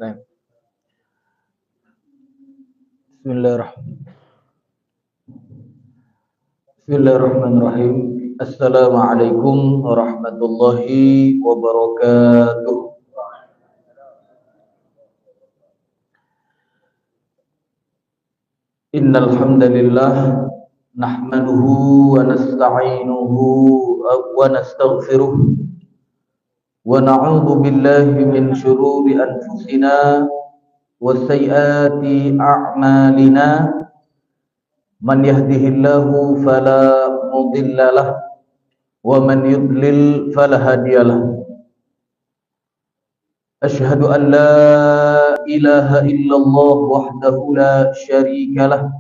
Baik. Bismillahirrahmanirrahim. Assalamualaikum warahmatullahi wabarakatuh. Innal hamdalillah nahmaduhu wa nasta'inuhu wa nastaghfiruh wa na'udzu billahi min shururi anfusina wa sayyiati a'malina. Man yahdihillahu fala mudilla lahu wa man yudlil fala hadiya lahu. Asyhadu an la ilaha illallah wahdahu la syarika lah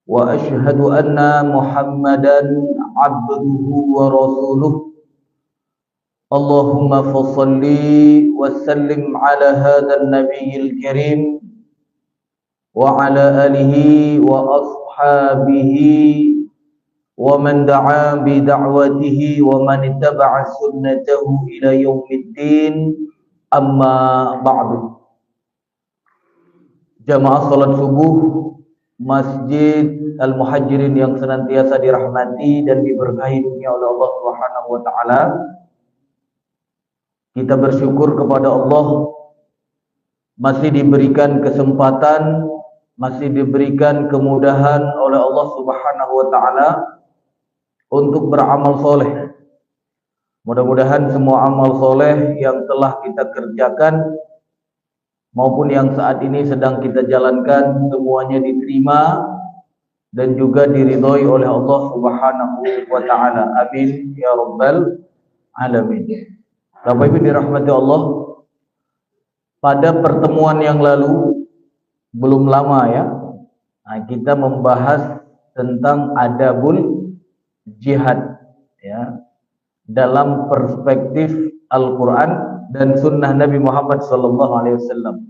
wa asyhadu anna Muhammadan abduhu wa rasuluh. Allahumma fassalli wa sallim ala hadzal nabiyil karim wa ala alihi wa ashabihi wa man da'a bi da'watihi wa man ittaba'a sunnatahu ila yaumiddin. Amma ba'du. Jamaah salat subuh Masjid Al-Muhajirin yang senantiasa dirahmati dan diberkahi oleh Allah Subhanahu wa taala. Kita bersyukur kepada Allah masih diberikan kesempatan, masih diberikan kemudahan oleh Allah Subhanahu wa taala untuk beramal soleh. Mudah-mudahan semua amal soleh yang telah kita kerjakan maupun yang saat ini sedang kita jalankan semuanya diterima dan juga diridhoi oleh Allah Subhanahu wa taala. Amin ya rabbal alamin. Bapak Ibu dirahmati Allah, pada pertemuan yang lalu belum lama ya, kita membahas tentang adabul jihad ya, dalam perspektif Al-Quran dan Sunnah Nabi Muhammad SAW.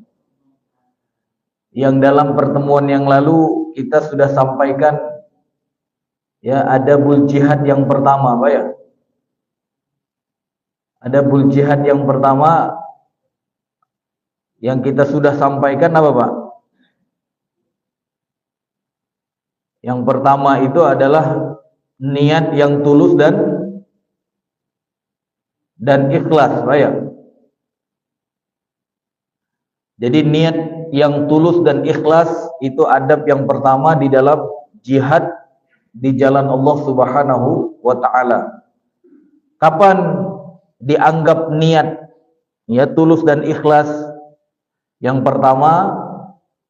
Yang dalam pertemuan yang lalu kita sudah sampaikan ya, adabul jihad yang pertama, Pak ya. Adabul jihad yang pertama yang kita sudah sampaikan apa, Pak? Yang pertama itu adalah niat yang tulus dan ikhlas, Pak ya. Jadi niat yang tulus dan ikhlas itu adab yang pertama di dalam jihad di jalan Allah Subhanahu wa taala. Kapan dianggap niat ya tulus dan ikhlas? Yang pertama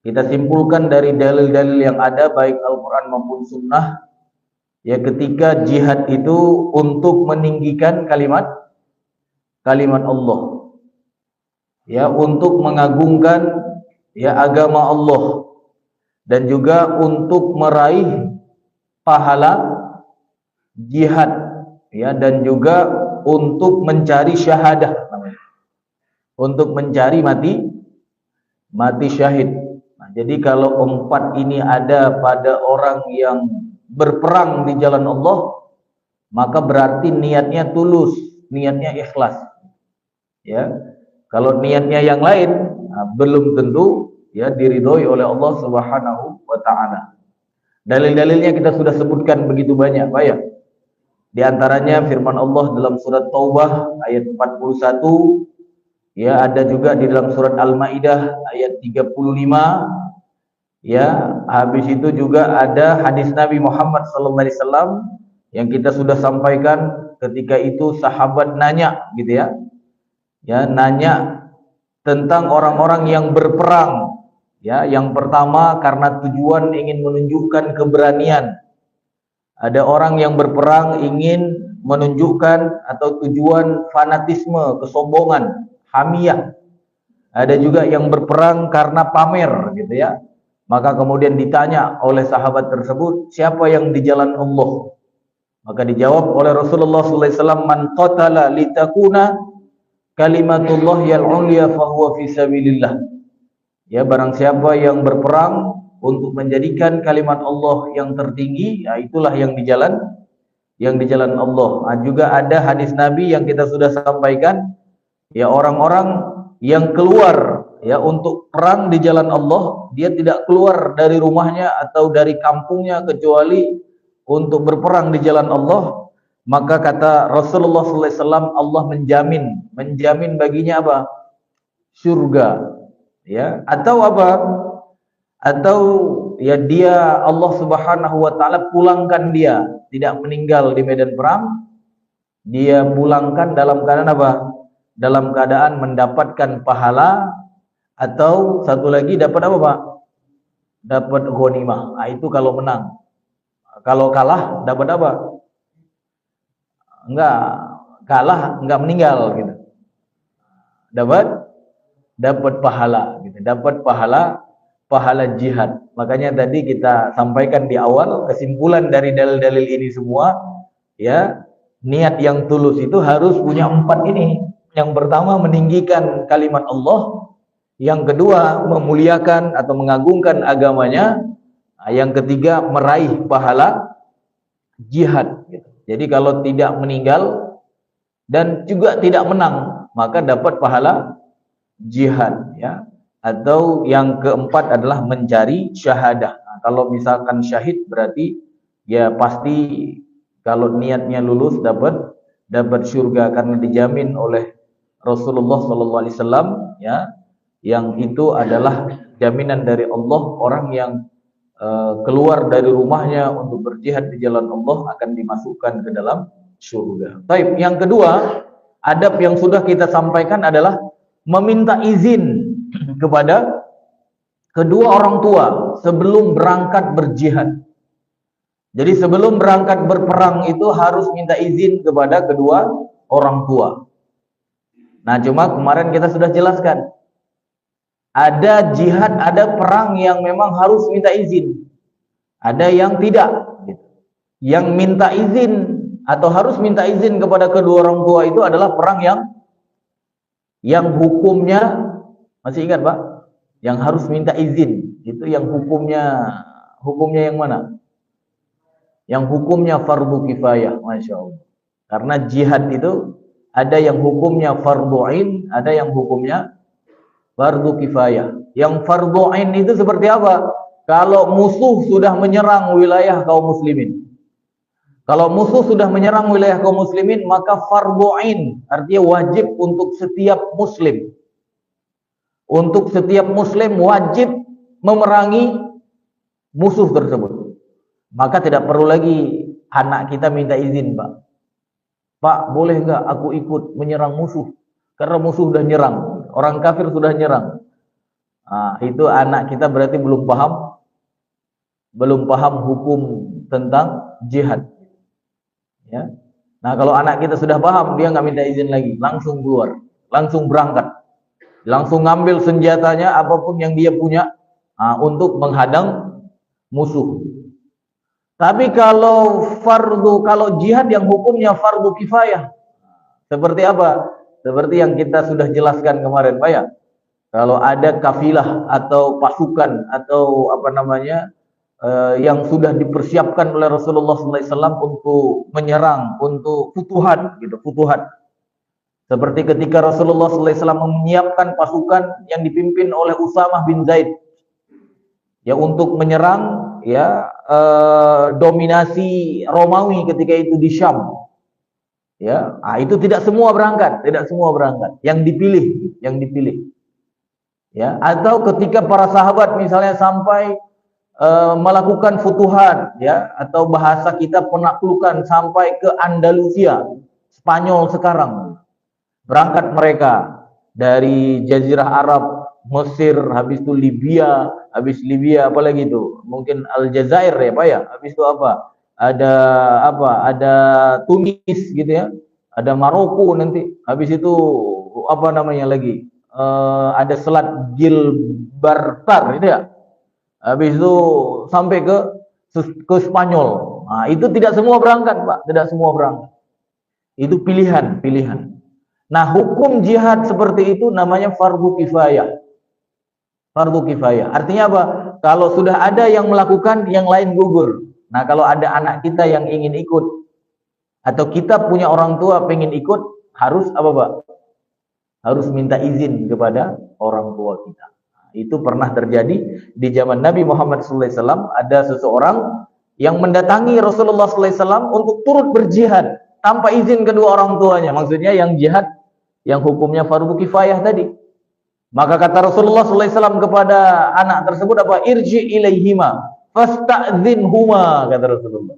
kita simpulkan dari dalil-dalil yang ada baik Al-Quran maupun Sunnah ya, ketika jihad itu untuk meninggikan kalimat Allah ya, untuk mengagungkan ya agama Allah dan juga untuk meraih pahala jihad ya, dan juga untuk mencari syahadah, untuk mencari mati syahid. Nah, jadi kalau empat ini ada pada orang yang berperang di jalan Allah, maka berarti niatnya tulus, niatnya ikhlas. Ya, kalau niatnya yang lain, belum tentu ya diridhoi oleh Allah Subhanahu wa taala. Dalil-dalilnya kita sudah sebutkan begitu banyak, Pak ya. Di antaranya firman Allah dalam surat Taubah ayat 41, ya, ada juga di dalam surat Al-Maidah ayat 35. Ya, habis itu juga ada hadis Nabi Muhammad SAW yang kita sudah sampaikan. Ketika itu sahabat nanya gitu ya. Ya, nanya tentang orang-orang yang berperang. Ya, yang pertama karena tujuan ingin menunjukkan keberanian. Ada orang yang berperang ingin menunjukkan atau tujuan fanatisme, kesombongan, hamiyah. Ada juga yang berperang karena pamer gitu ya. Maka kemudian ditanya oleh sahabat tersebut, siapa yang di jalan Allah? Maka dijawab oleh Rasulullah SAW, man qatala litakuna kalimatullah al-ulya fahuwa fi sabilillah. Ya, barang siapa yang berperang untuk menjadikan kalimat Allah yang tertinggi, ya itulah yang di jalan Allah. Nah, juga ada hadis Nabi yang kita sudah sampaikan, ya orang-orang yang keluar ya untuk perang di jalan Allah, dia tidak keluar dari rumahnya atau dari kampungnya kecuali untuk berperang di jalan Allah, maka kata Rasulullah SAW, Allah menjamin baginya apa? Surga. Ya, atau apa? Atau ya dia Allah Subhanahu wa taala pulangkan dia, tidak meninggal di medan perang, dia pulangkan dalam keadaan apa? Dalam keadaan mendapatkan pahala, atau satu lagi dapat apa, Pak? Dapat ghanimah. Nah, itu kalau menang. Kalau kalah dapat apa? Enggak, kalah enggak meninggal gitu. Dapat pahala gitu. Dapat pahala jihad. Makanya tadi kita sampaikan di awal kesimpulan dari dalil-dalil ini semua, ya, niat yang tulus itu harus punya 4 ini. Yang pertama meninggikan kalimat Allah, yang kedua memuliakan atau mengagungkan agamanya, yang ketiga meraih pahala jihad gitu. Jadi kalau tidak meninggal dan juga tidak menang, maka dapat pahala jihad, ya. Atau yang keempat adalah mencari syahadah. Nah, kalau misalkan syahid berarti ya pasti kalau niatnya lulus dapat surga karena dijamin oleh Rasulullah SAW, ya, yang itu adalah jaminan dari Allah. Orang yang keluar dari rumahnya untuk berjihad di jalan Allah akan dimasukkan ke dalam surga. Baik, yang kedua, adab yang sudah kita sampaikan adalah meminta izin kepada kedua orang tua sebelum berangkat berjihad. Jadi sebelum berangkat berperang itu harus minta izin kepada kedua orang tua. Nah, cuma kemarin kita sudah jelaskan, ada jihad, ada perang yang memang harus minta izin, ada yang tidak. Yang minta izin atau harus minta izin kepada kedua orang tua itu adalah perang yang hukumnya, masih ingat Pak? Yang harus minta izin itu yang hukumnya yang mana? Yang hukumnya fardu kifayah, Masya Allah. Karena jihad itu ada yang hukumnya fardu ain, ada yang hukumnya fardu kifayah. Yang fardu ain itu seperti apa? Kalau musuh sudah menyerang wilayah kaum muslimin. Kalau musuh sudah menyerang wilayah kaum muslimin, maka fardu ain, artinya wajib untuk setiap muslim. Untuk setiap muslim wajib memerangi musuh tersebut. Maka tidak perlu lagi anak kita minta izin, Pak. Pak, boleh enggak aku ikut menyerang musuh? Karena musuh sudah nyerang, orang kafir sudah nyerang. Nah, itu anak kita berarti belum paham hukum tentang jihad. Ya. Nah, kalau anak kita sudah paham, dia nggak minta izin lagi, langsung keluar, langsung berangkat, langsung ngambil senjatanya apapun yang dia punya, untuk menghadang musuh. Tapi kalau jihad yang hukumnya fardu kifayah, seperti apa? Seperti yang kita sudah jelaskan kemarin, Pak, ya. Kalau ada kafilah atau pasukan atau apa namanya yang sudah dipersiapkan oleh Rasulullah SAW untuk menyerang, untuk futuhat, gitu, futuhat. Seperti ketika Rasulullah SAW menyiapkan pasukan yang dipimpin oleh Usamah bin Zaid, ya, untuk menyerang, ya, dominasi Romawi ketika itu di Syam. Ya, itu tidak semua berangkat, yang dipilih. Ya, atau ketika para sahabat misalnya sampai melakukan futuhat, ya, atau bahasa kita penaklukan sampai ke Andalusia, Spanyol sekarang. Berangkat mereka dari Jazirah Arab, Mesir, habis itu Libya, apalagi itu? Mungkin Aljazair ya, Pak, ya. Habis itu apa? Ada Tunis gitu ya. Ada Maroko nanti. Habis itu apa namanya lagi? Ada Selat Gibraltar itu ya. Habis itu sampai ke Spanyol. Nah, itu tidak semua berangkat, Pak, tidak semua berangkat. Itu pilihan. Nah, hukum jihad seperti itu namanya fardu kifayah. Fardu kifayah. Artinya apa? Kalau sudah ada yang melakukan, yang lain gugur. Nah, kalau ada anak kita yang ingin ikut, atau kita punya orang tua pengen ikut, harus apa, Pak? harus minta izin kepada orang tua kita. Itu pernah terjadi di zaman Nabi Muhammad SAW. Ada seseorang yang mendatangi Rasulullah SAW untuk turut berjihad tanpa izin kedua orang tuanya. Maksudnya yang jihad yang hukumnya fardu kifayah tadi. Maka kata Rasulullah SAW kepada anak tersebut apa? Irji ilaihima fasta'dzinhuma, kata Rasulullah.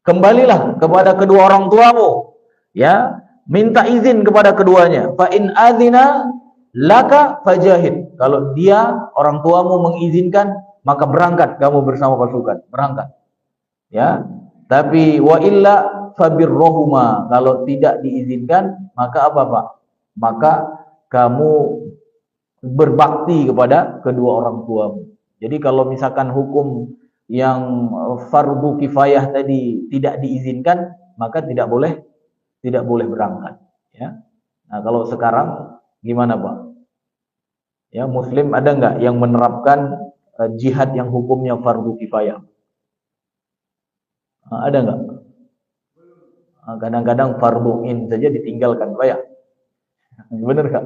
Kembalilah kepada kedua orang tuamu, ya, minta izin kepada keduanya. Fa in adzina laka fajahid. Kalau dia orang tuamu mengizinkan, maka berangkat kamu bersama pasukan, berangkat. Ya. Tapi wa illa fabirrohuma. Kalau tidak diizinkan, maka apa, Pak? Maka kamu berbakti kepada kedua orang tuamu. Jadi kalau misalkan hukum yang fardu kifayah tadi tidak diizinkan, maka tidak boleh berangkat, ya. Nah, kalau sekarang gimana, Pak? Ya, muslim ada nggak yang menerapkan jihad yang hukumnya fardu kifayah? Ada nggak? Kadang-kadang fardu in saja ditinggalkan, Pak, ya. Benar nggak?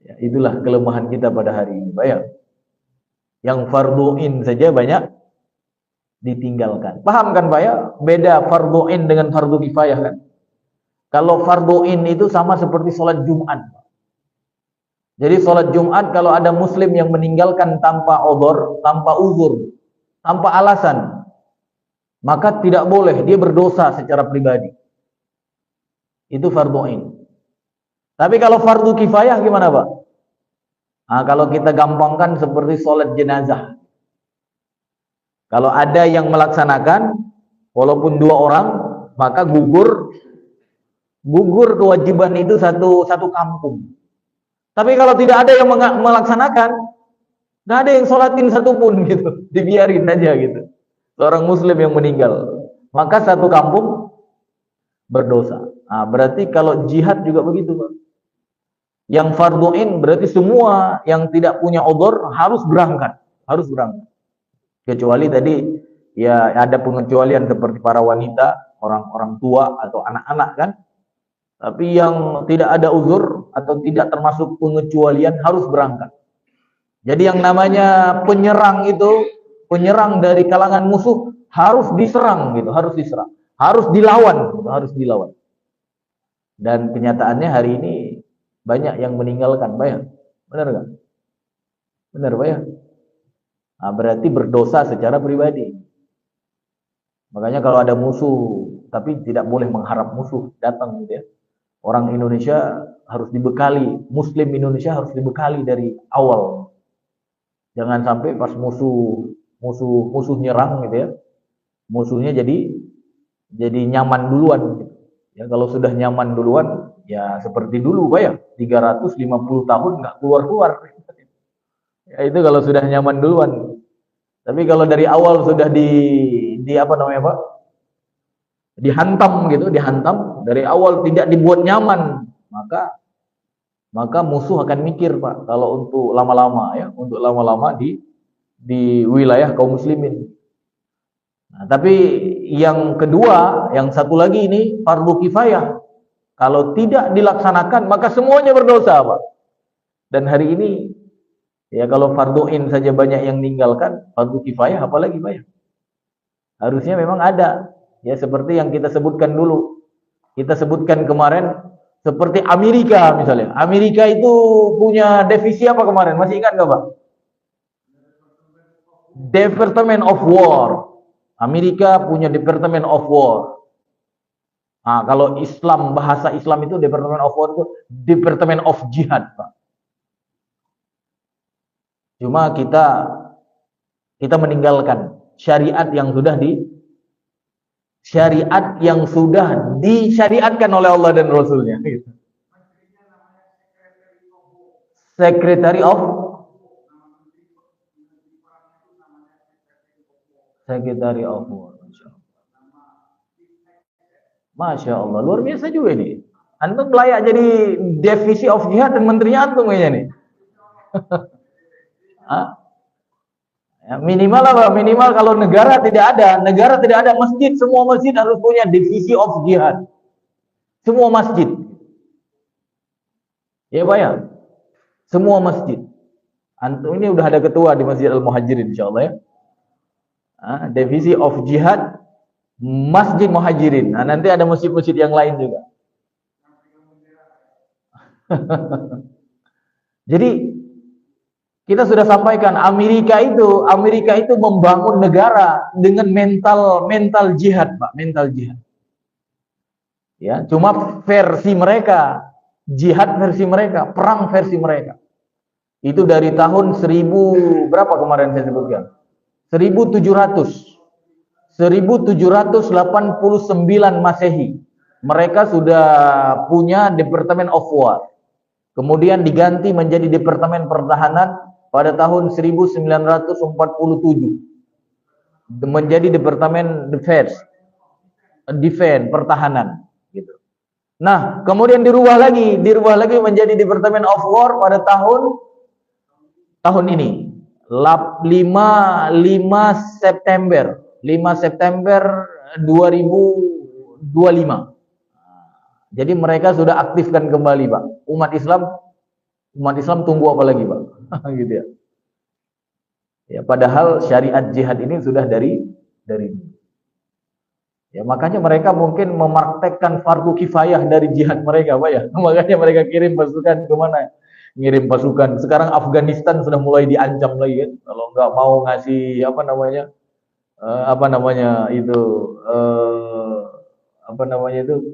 Ya, itulah kelemahan kita pada hari ini, Pak, ya. Yang fardu in saja banyak ditinggalkan. Paham kan, Pak, ya? Beda fardu in dengan fardu kifayah kan? Kalau fardu in itu sama seperti sholat Jumat. Jadi sholat Jumat kalau ada muslim yang meninggalkan tanpa udhur, tanpa uzur, tanpa alasan, maka tidak boleh, dia berdosa secara pribadi. Itu fardu in. Tapi kalau fardu kifayah gimana, Pak? Nah, kalau kita gampangkan seperti sholat jenazah. Kalau ada yang melaksanakan, walaupun 2 orang, maka gugur kewajiban itu satu kampung. Tapi kalau tidak ada yang melaksanakan, nggak ada yang sholatin satupun gitu, dibiarin aja gitu. Seorang muslim yang meninggal, maka satu kampung berdosa. Nah, berarti kalau jihad juga begitu, Pak. Yang fardu in berarti semua yang tidak punya udhur harus berangkat. Kecuali tadi ya ada pengecualian seperti para wanita, orang-orang tua atau anak-anak kan. Tapi yang tidak ada uzur atau tidak termasuk pengecualian harus berangkat. Jadi yang namanya penyerang itu, penyerang dari kalangan musuh harus diserang gitu, harus diserang. Harus dilawan, gitu, harus dilawan. Dan kenyataannya hari ini banyak yang meninggalkan, Pak, ya. Benar nggak? Benar, Pak, ya. Nah, berarti berdosa secara pribadi. Makanya kalau ada musuh, tapi tidak boleh mengharap musuh datang gitu ya. Orang Indonesia harus dibekali, muslim Indonesia harus dibekali dari awal. Jangan sampai pas musuh nyerang gitu ya. Musuhnya jadi nyaman duluan gitu. Ya, kalau sudah nyaman duluan, ya seperti dulu, Pak, ya. 350 tahun nggak keluar-keluar. Ya, itu kalau sudah nyaman duluan. Tapi kalau dari awal sudah di apa namanya, Pak? Dihantam gitu, dihantam dari awal tidak dibuat nyaman, maka musuh akan mikir, Pak, kalau untuk lama-lama ya, untuk lama-lama di wilayah kaum muslimin. Nah, tapi yang kedua, yang satu lagi ini fardu kifayah. Kalau tidak dilaksanakan maka semuanya berdosa, Pak. Dan hari ini ya kalau fardu in saja banyak yang meninggalkan, fardu kifayah apalagi, Pak, ya. Harusnya memang ada. Ya seperti yang kita sebutkan dulu. Kita sebutkan kemarin seperti Amerika misalnya. Amerika itu punya divisi apa kemarin? Masih ingat nggak, Pak? Department of War. Amerika punya Department of War. Nah, kalau Islam, bahasa Islam itu Department of War itu Department of Jihad, Pak. Cuma kita meninggalkan syariat yang sudah disyariatkan oleh Allah dan Rasulnya. Secretary of War. Masya Allah, luar biasa juga ini. Antum layak jadi divisi of jihad dan menterinya antum kayaknya nih. Ya, minimal apa? Minimal kalau negara tidak ada masjid, semua masjid harus punya divisi of jihad. Semua masjid. Ya Pak ya, semua masjid. Antum ini udah ada ketua di Masjid Al-Muhajirin insyaallah ya. Divisi of Jihad Masjid Muhajirin. Nah, nanti ada masjid-masjid yang lain juga. Jadi kita sudah sampaikan Amerika itu membangun negara dengan mental jihad, Pak, mental jihad. Ya, cuma versi mereka, jihad versi mereka, perang versi mereka. Itu dari tahun 1000 berapa kemarin saya sebutkan? 1789 Masehi. Mereka sudah punya Departemen of War. Kemudian diganti menjadi Departemen Pertahanan pada tahun 1947. Menjadi Departemen Defense Pertahanan gitu. Nah, kemudian dirubah lagi menjadi Departemen of War pada tahun ini. 5 September 2025. Jadi mereka sudah aktifkan kembali, Pak. Umat Islam tunggu apa lagi, Pak? Gitu ya. Ya, padahal syariat jihad ini sudah dari ya, makanya mereka mungkin memaktekkan fardu kifayah dari jihad mereka, Pak ya. Makanya mereka kirim pasukan kemana? Ngirim pasukan. Sekarang Afghanistan sudah mulai diancam lagi kan. Kalau nggak mau ngasih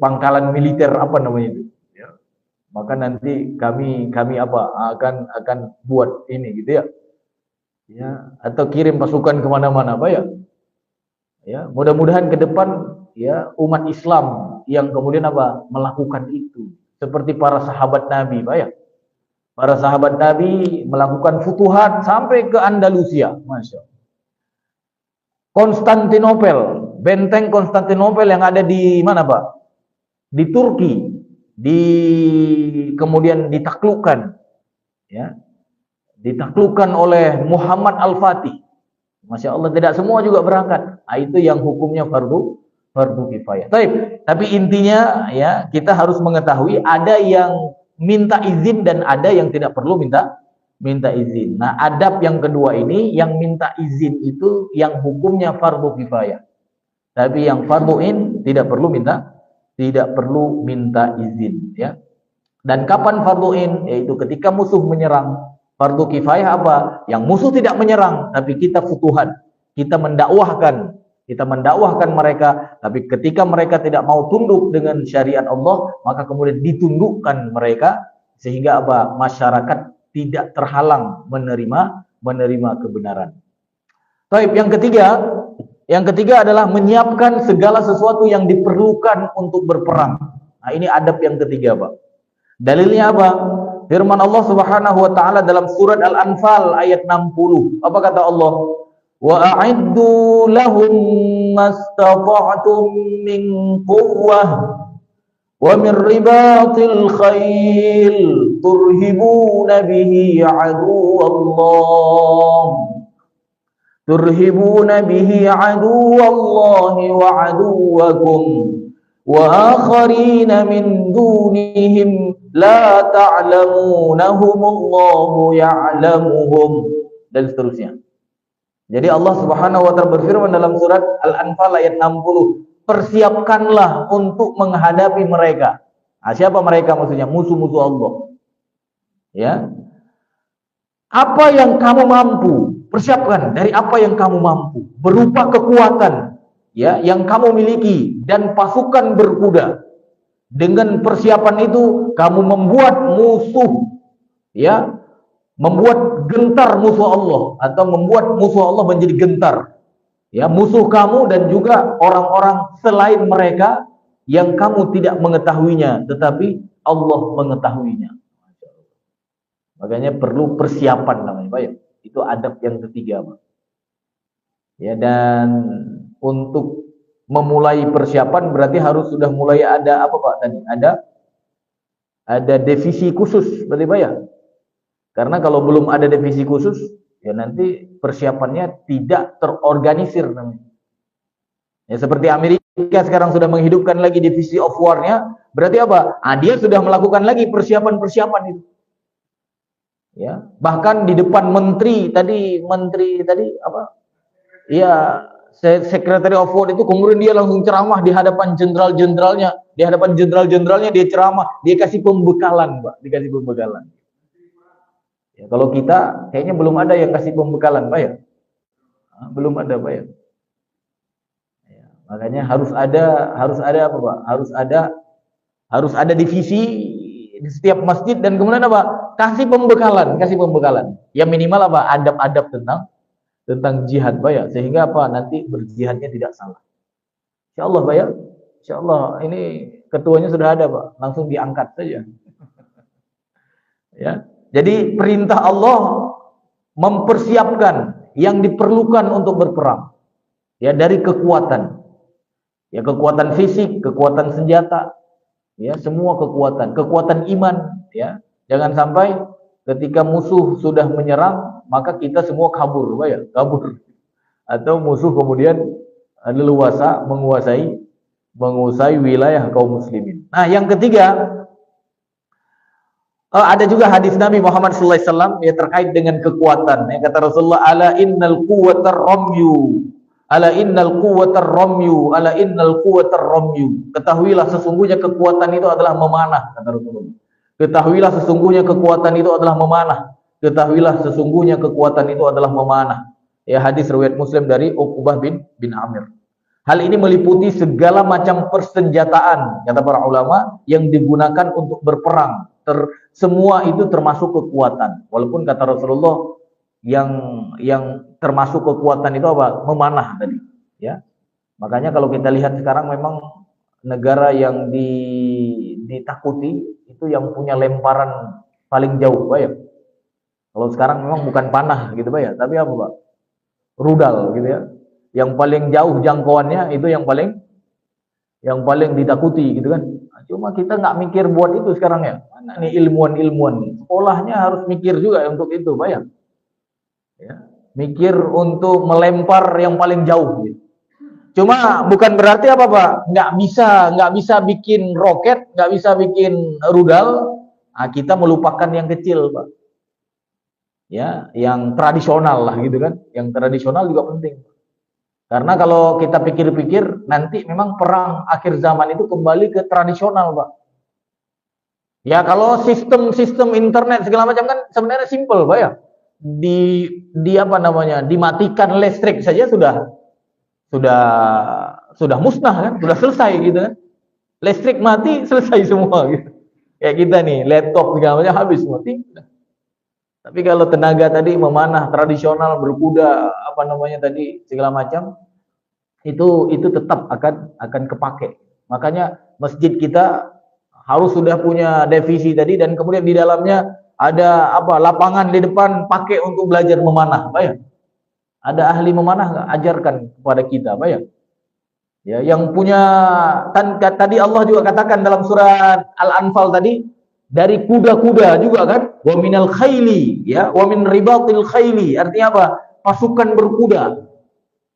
pangkalan militer ya. Maka nanti kami akan buat ini gitu ya. Ya, atau kirim pasukan kemana-mana, Pak ya. Ya, mudah-mudahan ke depan ya umat Islam yang kemudian melakukan itu seperti para sahabat Nabi, Pak ya. Para sahabat Nabi melakukan futuhat sampai ke Andalusia, Masya Allah. Konstantinopel, benteng Konstantinopel yang ada di mana, Pak? Di Turki, kemudian ditaklukkan, ya, ditaklukkan oleh Muhammad Al-Fatih. Masya Allah, tidak semua juga berangkat. Nah, itu yang hukumnya fardu kifayah. Tapi intinya ya kita harus mengetahui ada yang minta izin dan ada yang tidak perlu minta izin. Nah, adab yang kedua ini, yang minta izin itu yang hukumnya fardu kifayah. Tapi yang fardu in tidak perlu minta izin ya. Dan kapan fardu in? Yaitu ketika musuh menyerang. Fardu kifayah apa? Yang musuh tidak menyerang, tapi kita futuhat. Kita mendakwahkan mereka, tapi ketika mereka tidak mau tunduk dengan syariat Allah, maka kemudian ditundukkan mereka sehingga masyarakat tidak terhalang menerima kebenaran. Baik, yang ketiga adalah menyiapkan segala sesuatu yang diperlukan untuk berperang. Nah, ini adab yang ketiga, Pak. Dalilnya apa? Firman Allah Subhanahu wa taala dalam surat Al-Anfal ayat 60. Apa kata Allah? Wa a'iddu lahum mastata'tum min quwwah wa min ribatil khail turhibuna bihi aduwallahi wa aduwakum wa akharina min dunihim la ta'lamunahum Allahu ya'lamuhum, dan seterusnya. Jadi Allah Subhanahu wa taala berfirman dalam surat Al-Anfal ayat 60, persiapkanlah untuk menghadapi mereka. Nah, siapa mereka maksudnya? Musuh-musuh Allah. Ya. Apa yang kamu mampu, persiapkan dari apa yang kamu mampu, berupa kekuatan ya yang kamu miliki dan pasukan berkuda. Dengan persiapan itu kamu membuat musuh ya, membuat gentar musuh Allah atau membuat musuh Allah menjadi gentar. Ya, musuh kamu dan juga orang-orang selain mereka yang kamu tidak mengetahuinya, tetapi Allah mengetahuinya. Makanya perlu persiapan namanya, Pak. Itu adab yang ketiga, Pak. Ya, dan untuk memulai persiapan berarti harus sudah mulai ada apa, Pak, tadi? Ada divisi khusus, berarti, Pak ya? Karena kalau belum ada divisi khusus, ya nanti persiapannya tidak terorganisir namanya. Ya, seperti Amerika sekarang sudah menghidupkan lagi divisi of war-nya, berarti apa? Dia sudah melakukan lagi persiapan-persiapan itu. Ya, bahkan di depan menteri tadi apa? Ya, Secretary of War itu kemudian dia langsung ceramah di hadapan jenderal-jenderalnya dia ceramah, dia kasih pembekalan, Pak, dikasih pembekalan. Ya, kalau kita kayaknya belum ada yang kasih pembekalan, Pak ya. Belum ada, Pak ya. Ya, makanya harus ada apa, Pak? Harus ada divisi di setiap masjid dan kemudian apa? Kasih pembekalan. Yang minimal apa? Adab-adab tentang jihad, Pak ya. Sehingga apa? Nanti berjihadnya tidak salah. Insyaallah, Pak ya. Insyaallah ini ketuanya sudah ada, Pak. Langsung diangkat saja. Ya. Jadi perintah Allah mempersiapkan yang diperlukan untuk berperang. Ya, dari kekuatan. Ya, kekuatan fisik, kekuatan senjata, ya, semua kekuatan iman, ya. Jangan sampai ketika musuh sudah menyerang maka kita semua kabur, Pak ya, kabur. Atau musuh kemudian leluasa menguasai wilayah kaum muslimin. Nah, yang ketiga, ada juga hadis Nabi Muhammad SAW ya terkait dengan kekuatan. Ya, kata Rasulullah, ala innal quwwatar ramyu, ala innal quwwatar ramyu, ala innal quwwatar ramyu. Ketahuilah sesungguhnya kekuatan itu adalah memanah, kata Rasulullah. Ketahuilah sesungguhnya kekuatan itu adalah memanah. Ketahuilah sesungguhnya kekuatan itu adalah memanah. Ya, hadis riwayat Muslim dari Uqbah bin Amir. Hal ini meliputi segala macam persenjataan, kata para ulama, yang digunakan untuk berperang. Semua itu termasuk kekuatan. Walaupun kata Rasulullah yang termasuk kekuatan itu apa? Memanah tadi, ya. Makanya kalau kita lihat sekarang memang negara yang ditakuti itu yang punya lemparan paling jauh, Pak ya. Kalau sekarang memang bukan panah gitu, Pak ya, tapi apa, Pak? Rudal gitu ya. Yang paling jauh jangkauannya itu yang paling ditakuti gitu kan. Cuma kita nggak mikir buat itu sekarang ya. Mana nih ilmuwan-ilmuwan? Sekolahnya harus mikir juga untuk itu, Pak ya. Ya, mikir untuk melempar yang paling jauh gitu. Cuma bukan berarti apa, Pak? Nggak bisa bikin roket, nggak bisa bikin rudal. Nah, kita melupakan yang kecil, Pak. Ya, yang tradisional lah gitu kan. Yang tradisional juga penting. Karena kalau kita pikir-pikir, nanti memang perang akhir zaman itu kembali ke tradisional, Pak. Ya, kalau sistem internet segala macam kan sebenarnya simpel, Pak ya. Apa namanya? Dimatikan listrik saja sudah musnah kan, sudah selesai gitu kan. Listrik mati selesai semua gitu. Kayak kita nih, laptop segala macam habis mati. Tapi kalau tenaga tadi memanah tradisional, berkuda, apa namanya tadi segala macam, itu tetap akan kepake. Makanya masjid kita harus sudah punya divisi tadi dan kemudian di dalamnya ada apa? Lapangan di depan pakai untuk belajar memanah, Pak ya. Ada ahli memanah nggak? Ajarkan kepada kita, Pak ya. Ya, yang punya tadi Allah juga katakan dalam surat Al-Anfal tadi, dari kuda-kuda juga kan, wa minal khayli, ya, wa min ribatil khayli, artinya apa? Pasukan berkuda.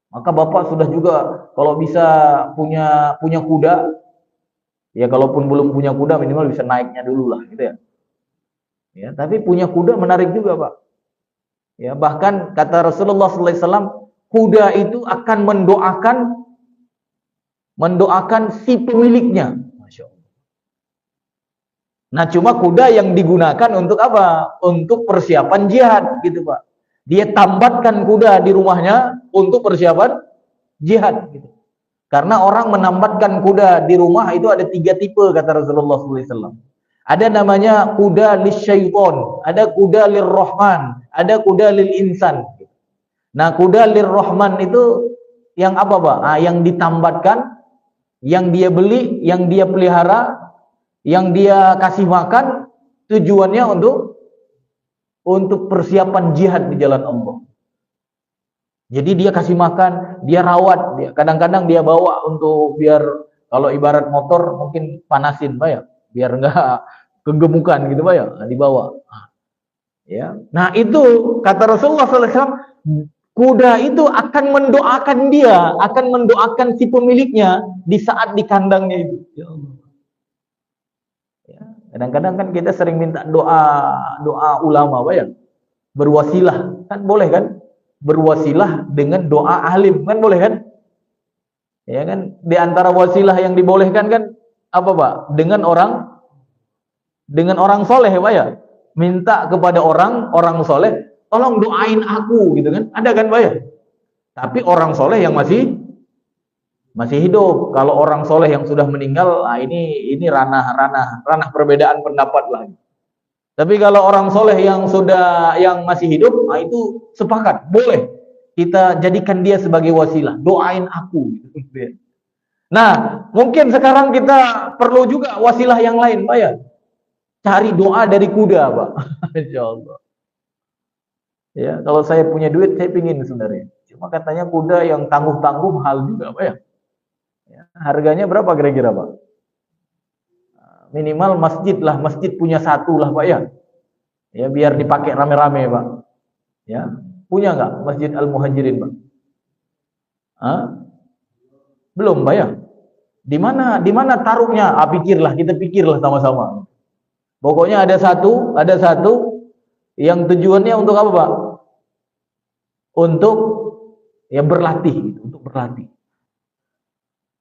Maka Bapak sudah juga kalau bisa punya kuda, ya kalaupun belum punya kuda minimal bisa naiknya dulu lah gitu ya. Ya, tapi punya kuda menarik juga, Pak. Ya, bahkan kata Rasulullah SAW, kuda itu akan mendoakan si pemiliknya. Nah, cuma kuda yang digunakan untuk apa? Untuk persiapan jihad gitu, Pak. Dia tambatkan kuda di rumahnya untuk persiapan jihad gitu. Karena orang menambatkan kuda di rumah itu ada 3 tipe kata Rasulullah SAW. Ada namanya kuda lisyaiton, ada kuda lirrahman, ada kuda lil insan. Nah, kuda lirrahman itu yang apa, Pak? Nah, yang ditambatkan, yang dia beli, yang dia pelihara, yang dia kasih makan, tujuannya untuk persiapan jihad di jalan Allah. Jadi dia kasih makan, dia rawat, kadang-kadang dia bawa untuk biar kalau ibarat motor mungkin panasin, Pak ya, biar enggak kegemukan gitu, Pak ya, dibawa. Ya. Nah, itu kata Rasulullah SAW, kuda itu akan mendoakan si pemiliknya di saat di kandangnya itu. Ya Allah. Ya. Kadang-kadang kan kita sering minta doa ulama, Pak ya. Berwasilah, kan boleh kan? Berwasilah dengan doa alim, kan boleh kan? Ya kan? Di antara wasilah yang dibolehkan kan apa, Pak? Dengan orang soleh, Pak ya. Minta kepada orang soleh, tolong doain aku, gitu kan? Ada kan, Pak ya? Tapi orang soleh yang masih hidup. Kalau orang soleh yang sudah meninggal, nah ini ranah perbedaan pendapat lagi. Tapi kalau orang soleh yang masih hidup, nah itu sepakat, boleh kita jadikan dia sebagai wasilah, doain aku. Nah, mungkin sekarang kita perlu juga wasilah yang lain, Pak ya. Cari doa dari kuda, Pak. Insya Allah. Ya, kalau saya punya duit, saya pingin sebenarnya. Cuma katanya kuda yang tangguh-tangguh mahal juga, Pak ya. Ya, harganya berapa kira-kira, Pak? Minimal masjid punya satu lah, Pak ya. Ya, biar dipakai rame-rame, Pak. Ya, punya nggak Masjid Al-Muhajirin, Pak? Hah? Belum, Pak ya. Di mana taruhnya? Kita pikirlah sama-sama. Pokoknya ada satu yang tujuannya untuk apa, Pak? Untuk ya berlatih, untuk berlatih.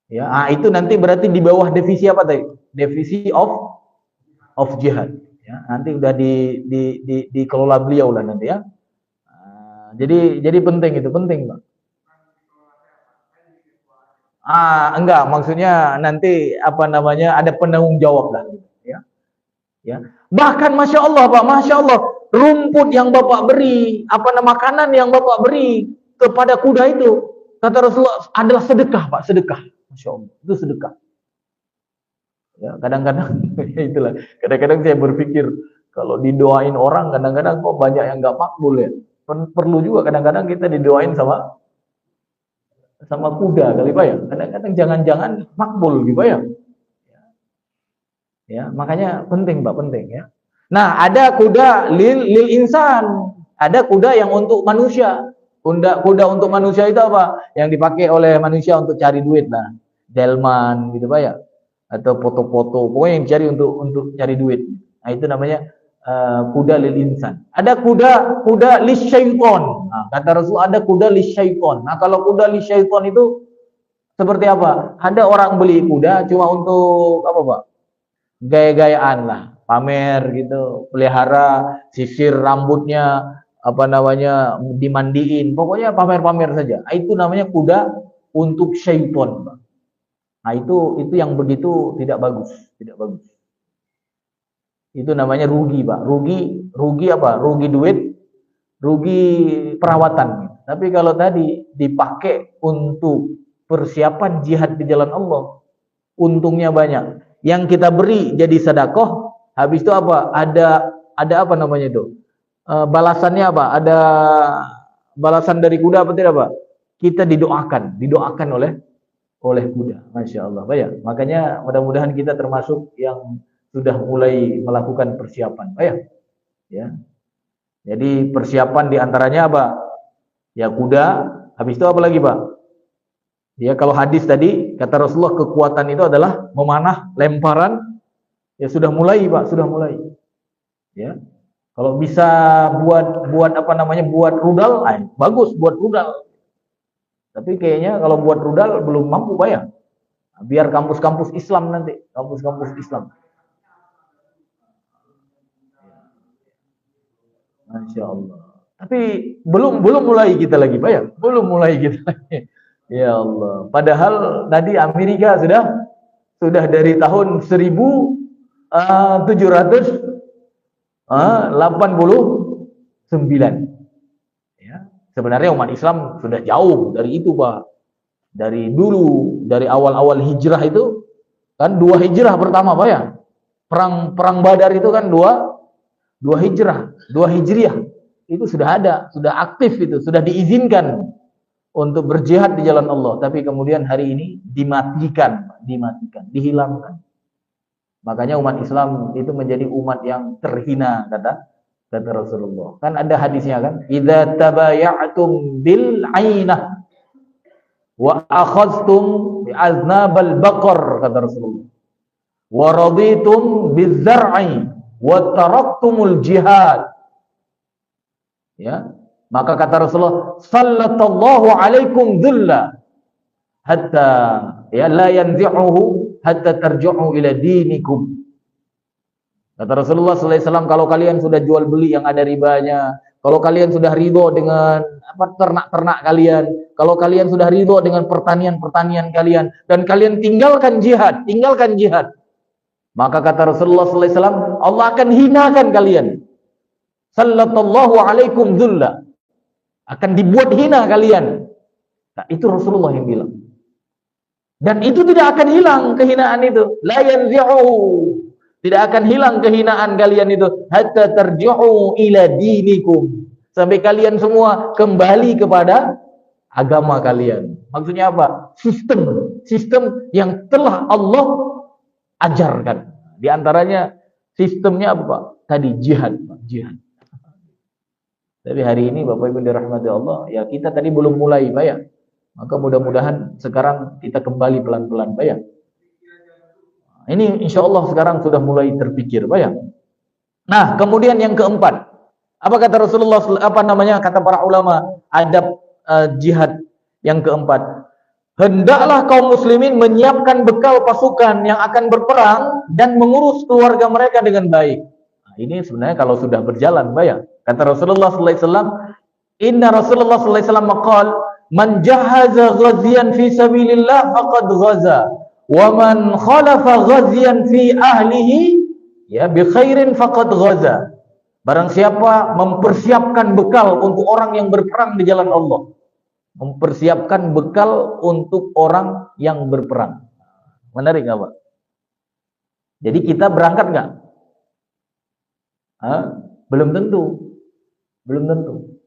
Ya, itu nanti berarti di bawah divisi apa tadi? Divisi of jihad. Ya, nanti udah dikelola beliau lah nanti ya. Jadi penting itu, penting, Pak. Enggak, maksudnya nanti apa namanya ada penanggung jawab lah, ya. Ya. Bahkan masya Allah, Pak, masya Allah, rumput yang Bapak beri, makanan yang Bapak beri kepada kuda itu, kata Rasulullah adalah sedekah, Pak, sedekah. Masya Allah, itu sedekah. Ya, kadang-kadang itulah. Kadang-kadang saya berpikir kalau didoain orang, kadang-kadang kok banyak yang nggak makbul ya. Perlu juga kadang-kadang kita didoain sama kuda kali, Pak ya. Kadang-kadang jangan-jangan makbul gitu ya. Ya, makanya penting, Pak, penting ya. Nah, ada kuda lil insan, ada kuda yang untuk manusia. Kuda untuk manusia itu apa? Yang dipakai oleh manusia untuk cari duit lah. Delman gitu, Pak ya. Atau foto-foto, pokoknya yang cari untuk cari duit. Nah, itu namanya kuda lil insan. Ada kuda lisyaiton. Nah, kata Rasul ada kuda lisyaiton. Nah, kalau kuda lisyaiton itu seperti apa? Ada orang beli kuda cuma untuk apa, Pak? Gaya-gayaan lah, pamer gitu, pelihara, sisir rambutnya, dimandiin, pokoknya pamer-pamer saja. Nah, itu namanya kuda untuk syaiton, Pak. Nah, itu yang begitu tidak bagus, tidak bagus. Itu namanya rugi, Pak. Rugi apa? Rugi duit, rugi perawatan. Tapi kalau tadi dipakai untuk persiapan jihad di jalan Allah, untungnya banyak. Yang kita beri jadi sedekah, habis itu apa? Ada apa namanya itu? Balasannya apa? Ada balasan dari kuda apa tidak, Pak? Kita didoakan oleh kuda. Masya Allah, Pak ya. Makanya mudah-mudahan kita termasuk yang sudah mulai melakukan persiapan, Pak ya. Ya. Jadi persiapan diantaranya apa? Ya kuda. Habis itu apa lagi, Pak? Ya, kalau hadis tadi kata Rasulullah kekuatan itu adalah memanah, lemparan. Ya sudah mulai, Pak, sudah mulai. Ya. Kalau bisa buat rudal, bagus buat rudal. Tapi kayaknya kalau buat rudal belum mampu, Pak ya. Biar kampus-kampus Islam nanti, kampus-kampus Islam. Masya Allah. Tapi belum mulai kita lagi, Pak ya. Belum mulai kita lagi. Ya Allah. Padahal tadi Amerika sudah dari tahun 1789. Ya. Sebenarnya umat Islam sudah jauh dari itu, Pak. Dari dulu, dari awal-awal hijrah itu kan 2 hijrah pertama, Pak ya. Perang Badar itu kan 2 hijrah, 2 hijriah. Itu sudah ada, sudah aktif itu, sudah diizinkan untuk berjihad di jalan Allah, tapi kemudian hari ini dimatikan, dihilangkan. Makanya umat Islam itu menjadi umat yang terhina, kata Rasulullah. Kan ada hadisnya kan, idza tabaya'tum bil 'ainah wa akhadhtum bi aznabal baqar, kata Rasulullah. wa raditum bizzar'i wa taraktumul jihad. Ya, maka kata Rasulullah, sallallahu alaikum dhulla hatta ya la yanzi'uhu hatta tarji'u ila dinikum. Kata Rasulullah sallallahu alaihi wasallam, kalau kalian sudah jual beli yang ada ribanya, kalau kalian sudah ridho dengan ternak-ternak kalian, kalau kalian sudah ridho dengan pertanian-pertanian kalian, dan kalian tinggalkan jihad, maka kata Rasulullah sallallahu alaihi wasallam, Allah akan hinakan kalian. Sallallahu alaikum dhulla, akan dibuat hina kalian. Nah, itu Rasulullah yang bilang. Dan itu tidak akan hilang kehinaan itu. La yanzi'u. Tidak akan hilang kehinaan kalian itu hatta tarji'u ila dinikum. Sampai kalian semua kembali kepada agama kalian. Maksudnya apa? Sistem yang telah Allah ajarkan. Di antaranya sistemnya apa? Tadi jihad, jihad. Tapi hari ini Bapak Ibu dirahmati Allah, ya kita tadi belum mulai, Pak ya. Maka mudah-mudahan sekarang kita kembali pelan-pelan, Pak ya. Ini insya Allah sekarang sudah mulai terpikir, Pak ya. Nah, kemudian yang keempat, apa kata Rasulullah, kata para ulama, adab jihad yang keempat. Hendaklah kaum muslimin menyiapkan bekal pasukan yang akan berperang dan mengurus keluarga mereka dengan baik. Nah, ini sebenarnya kalau sudah berjalan, Pak ya. Kata Rasulullah sallallahu alaihi wasallam, inna Rasulullah sallallahu alaihi wasallam qala, man jahaza ghaziyan fi sabilillah faqad ghaza. Wa man khalafa ghaziyan fi ahlihi ya bi khairin faqad ghaza. Barang siapa mempersiapkan bekal untuk orang yang berperang di jalan Allah, mempersiapkan bekal untuk orang yang berperang. Menarik enggak, Pak? Jadi kita berangkat enggak? Belum tentu. Belum tentu.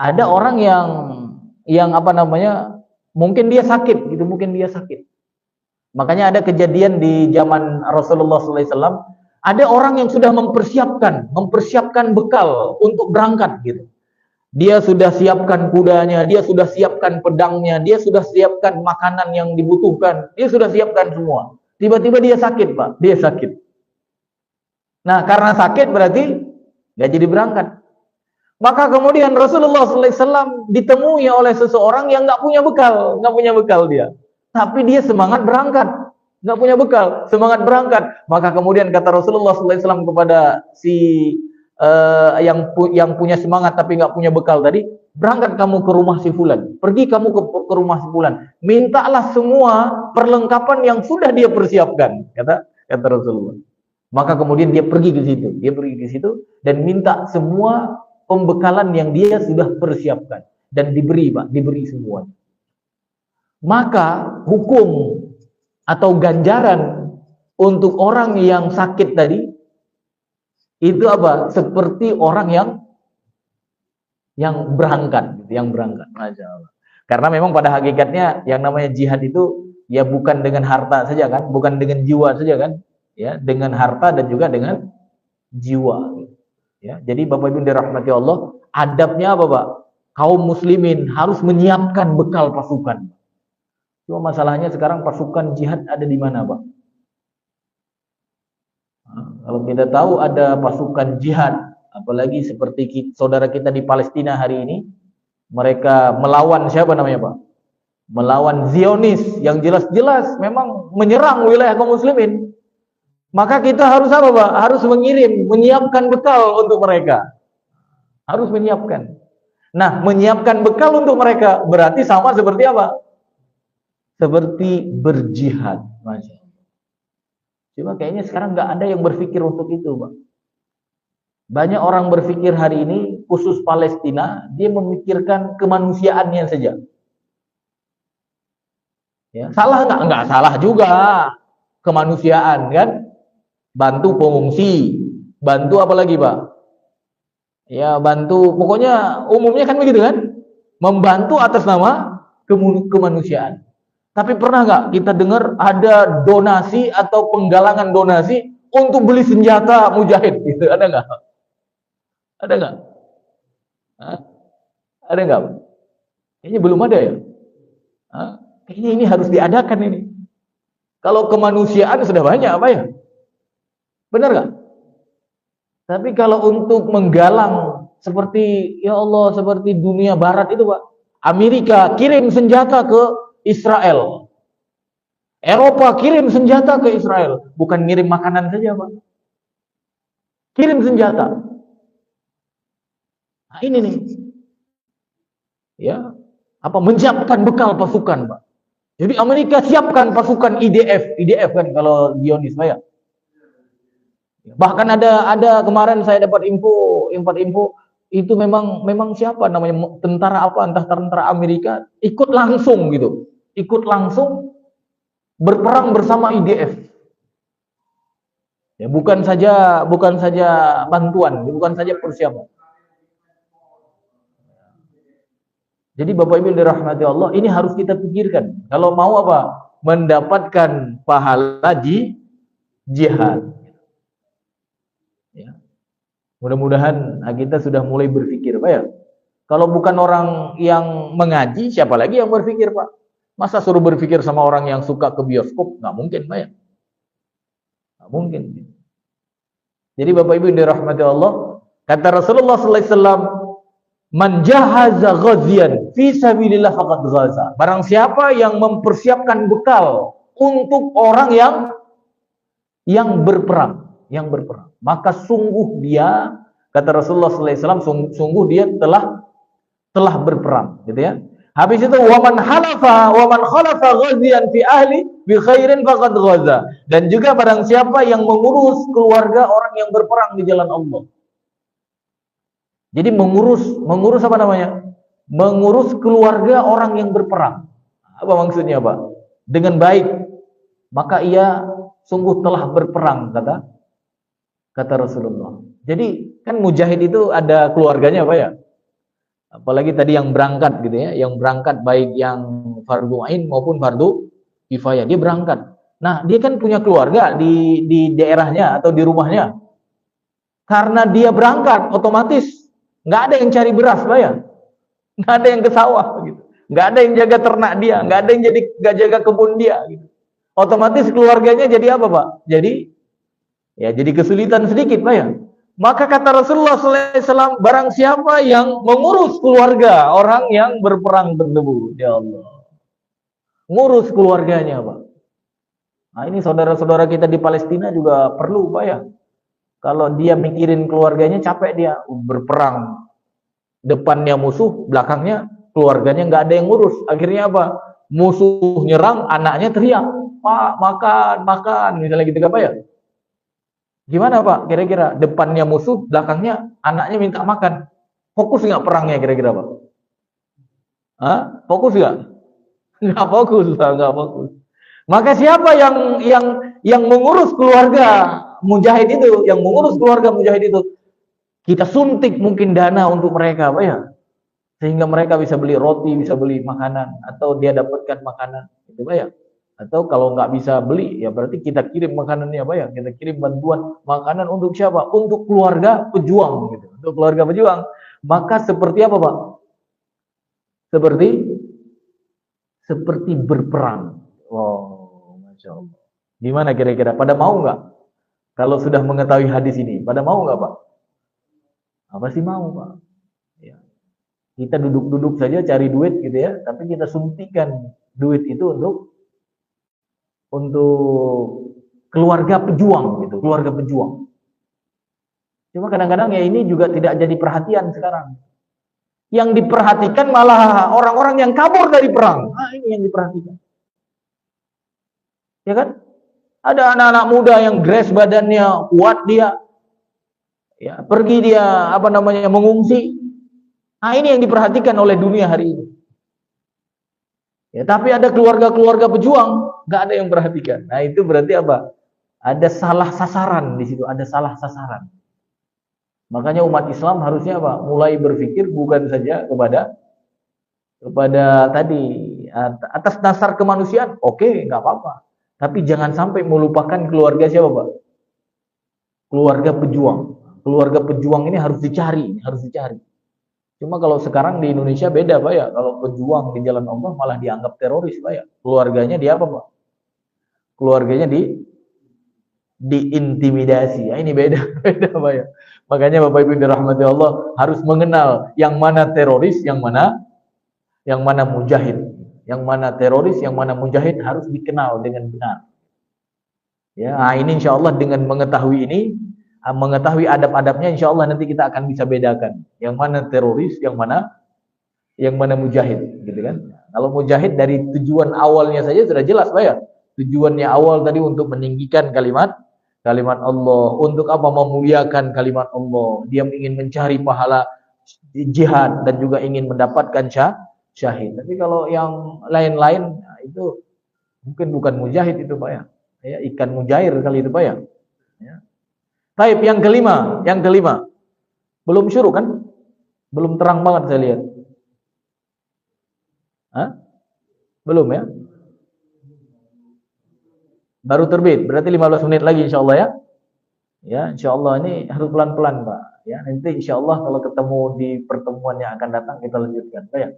Ada orang yang mungkin dia sakit gitu, mungkin dia sakit. Makanya ada kejadian di zaman Rasulullah SAW, ada orang yang sudah mempersiapkan bekal untuk berangkat gitu. Dia sudah siapkan kudanya, dia sudah siapkan pedangnya, dia sudah siapkan makanan yang dibutuhkan, dia sudah siapkan semua. Tiba-tiba dia sakit, Pak, dia sakit. Nah, karena sakit berarti nggak jadi berangkat. Maka kemudian Rasulullah SAW ditemui oleh seseorang yang nggak punya bekal dia. Tapi dia semangat berangkat, nggak punya bekal, semangat berangkat. Maka kemudian kata Rasulullah SAW kepada si yang punya semangat tapi nggak punya bekal tadi, berangkat kamu ke rumah si fulan, pergi kamu ke rumah si fulan, mintalah semua perlengkapan yang sudah dia persiapkan, kata Rasulullah. Maka kemudian dia pergi ke situ dan minta semua pembekalan yang dia sudah persiapkan dan diberi, Pak, diberi semua. Maka hukum atau ganjaran untuk orang yang sakit tadi itu apa? Seperti orang yang berangkat, Masya Allah. Karena memang pada hakikatnya yang namanya jihad itu ya bukan dengan harta saja kan, bukan dengan jiwa saja kan, ya, dengan harta dan juga dengan jiwa. Ya, jadi Bapak Ibu dirahmati Allah, adabnya apa, Pak? Kaum muslimin harus menyiapkan bekal pasukan. Cuma masalahnya sekarang pasukan jihad ada di mana, Pak? Nah, kalau kita tahu ada pasukan jihad, apalagi seperti saudara kita di Palestina hari ini, mereka melawan siapa namanya, Pak? Melawan Zionis yang jelas-jelas memang menyerang wilayah kaum muslimin. Maka kita harus apa, Pak? Harus menyiapkan bekal untuk mereka. Harus menyiapkan. Nah, menyiapkan bekal untuk mereka berarti sama seperti apa? Seperti berjihad, Masya Allah. Cuma kayaknya sekarang nggak ada yang berpikir untuk itu, Pak. Banyak orang berpikir hari ini, khusus Palestina, dia memikirkan kemanusiaannya saja. Ya, salah nggak? Nggak salah juga. Kemanusiaan, kan? Bantu pengungsi, bantu apa lagi, Pak? Ya, bantu, pokoknya umumnya kan begitu kan? Membantu atas nama kemanusiaan. Tapi pernah nggak kita dengar ada donasi atau penggalangan donasi untuk beli senjata mujahid? Gitu. Ada nggak? Ada nggak? Ada nggak? Kayaknya belum ada ya. Kayaknya ini harus diadakan ini. Kalau kemanusiaan sudah banyak apa ya? Benar nggak? Tapi kalau untuk menggalang seperti ya Allah, seperti dunia barat itu Pak, Amerika kirim senjata ke Israel, Eropa kirim senjata ke Israel, bukan ngirim makanan saja Pak, kirim senjata. Nah ini nih, ya apa menyiapkan bekal pasukan Pak. Jadi Amerika siapkan pasukan IDF kan kalau Zionis Pak ya. Bahkan ada kemarin saya dapat info itu memang siapa namanya tentara apa entah tentara Amerika ikut langsung gitu. Ikut langsung berperang bersama IDF. Ya, bukan saja bantuan, bukan saja persiapan. Jadi Bapak Ibu dirahmati Allah, ini harus kita pikirkan. Kalau mau apa? Mendapatkan pahala di jihad. Ya. Mudah-mudahan kita sudah mulai berpikir, Pak ya. Kalau bukan orang yang mengaji, siapa lagi yang berpikir, Pak? Masa suruh berpikir sama orang yang suka ke bioskop? Nggak mungkin, Pak ya. Nggak mungkin. Jadi Bapak Ibu yang dirahmati Allah, kata Rasulullah sallallahu alaihi wasallam, "Man jahaza ghaziyan fi sabilillah faqad ghaza." Barang siapa yang mempersiapkan bekal untuk orang yang berperang, maka sungguh dia, kata Rasulullah sallallahu alaihi wasallam, sungguh dia telah berperang, gitu ya. Habis itu wa man khalafa ghaziyan fi ahli bi khairin faqad ghaza. Dan juga barang siapa yang mengurus keluarga orang yang berperang di jalan Allah. Jadi mengurus apa namanya? Mengurus keluarga orang yang berperang. Apa maksudnya, Pak? Dengan baik, maka ia sungguh telah berperang, kata Rasulullah. Jadi kan mujahid itu ada keluarganya, Pak ya? Apalagi tadi yang berangkat gitu ya, yang berangkat baik yang fardu ain maupun fardu kifayah, dia berangkat. Nah, dia kan punya keluarga di daerahnya atau di rumahnya. Karena dia berangkat, otomatis nggak ada yang cari beras, Pak ya. Nggak ada yang ke sawah gitu. Nggak ada yang jaga ternak dia, nggak ada yang nggak jaga kebun dia gitu. Otomatis keluarganya jadi apa, Pak? Jadi kesulitan sedikit, Pak ya. Maka kata Rasulullah SAW, barang siapa yang mengurus keluarga orang yang berperang tersebut, ya Allah, ngurus keluarganya, Pak. Nah ini saudara-saudara kita di Palestina juga perlu, Pak ya. Kalau dia mikirin keluarganya, capek dia berperang. Depannya musuh, belakangnya keluarganya nggak ada yang ngurus. Akhirnya apa? Musuh nyerang, anaknya teriak, "Pak, makan," misalnya gitu, Pak ya. Gimana Pak? Kira-kira depannya musuh, belakangnya anaknya minta makan. Fokus nggak perangnya kira-kira Pak? Hah? Fokus nggak? Nggak fokus, nggak fokus. Maka siapa yang mengurus keluarga mujahid itu, kita suntik mungkin dana untuk mereka, Pak ya, sehingga mereka bisa beli roti, bisa beli makanan, atau dia dapatkan makanan, itu Pak ya. Atau kalau nggak bisa beli, ya berarti kita kirim makanannya, Pak ya. Kita kirim bantuan makanan untuk siapa? Untuk keluarga pejuang, gitu. Untuk keluarga pejuang. Maka seperti apa, Pak? Seperti berperang. Wow, Masya Allah. Gimana kira-kira? Pada mau nggak? Kalau sudah mengetahui hadis ini, pada mau nggak, Pak? Apa sih mau, Pak? Ya. Kita duduk-duduk saja cari duit, gitu ya. Tapi kita suntikan duit itu untuk keluarga pejuang gitu, keluarga pejuang. Cuma kadang-kadang ya ini juga tidak jadi perhatian sekarang. Yang diperhatikan malah orang-orang yang kabur dari perang. Nah, ini yang diperhatikan. Ya kan? Ada anak-anak muda yang gres badannya, kuat dia. Ya, pergi dia mengungsi. Nah, ini yang diperhatikan oleh dunia hari ini. Ya, tapi ada keluarga-keluarga pejuang, nggak ada yang perhatikan. Nah, itu berarti apa? Ada salah sasaran di situ, ada salah sasaran. Makanya umat Islam harusnya apa? Mulai berpikir bukan saja kepada tadi atas dasar kemanusiaan, oke, nggak apa-apa. Tapi jangan sampai melupakan keluarga siapa, Pak? Keluarga pejuang. Keluarga pejuang ini harus dicari, Cuma kalau sekarang di Indonesia beda, Pak ya. Kalau pejuang di jalan Allah malah dianggap teroris, Pak ya. Keluarganya dia apa, Pak? keluarganya diintimidasi. Ya, ini beda Pak ya. Makanya Bapak Ibu dirahmati Allah harus mengenal yang mana teroris, yang mana mujahid. Yang mana teroris, yang mana mujahid harus dikenal dengan benar. Ya, nah ini insya Allah dengan mengetahui ini, mengetahui adab-adabnya, insya Allah nanti kita akan bisa bedakan yang mana teroris, yang mana mujahid, gitu kan? Kalau mujahid dari tujuan awalnya saja sudah jelas, Pak ya. Tujuannya awal tadi untuk meninggikan kalimat Allah, untuk apa? Memuliakan kalimat Allah. Dia ingin mencari pahala jihad dan juga ingin mendapatkan syahid. Tapi kalau yang lain-lain itu mungkin bukan mujahid itu, Pak ya. Ya, ikan mujair kali itu, Pak ya. Ya. Baik, yang kelima. Belum syuruk kan? Belum terang banget saya lihat. Hah? Belum ya? Baru terbit, berarti 15 menit lagi insyaallah ya. Ya, insyaallah ini harus pelan-pelan, Pak. Ya, nanti insyaallah kalau ketemu di pertemuan yang akan datang kita lanjutkan, Pak ya.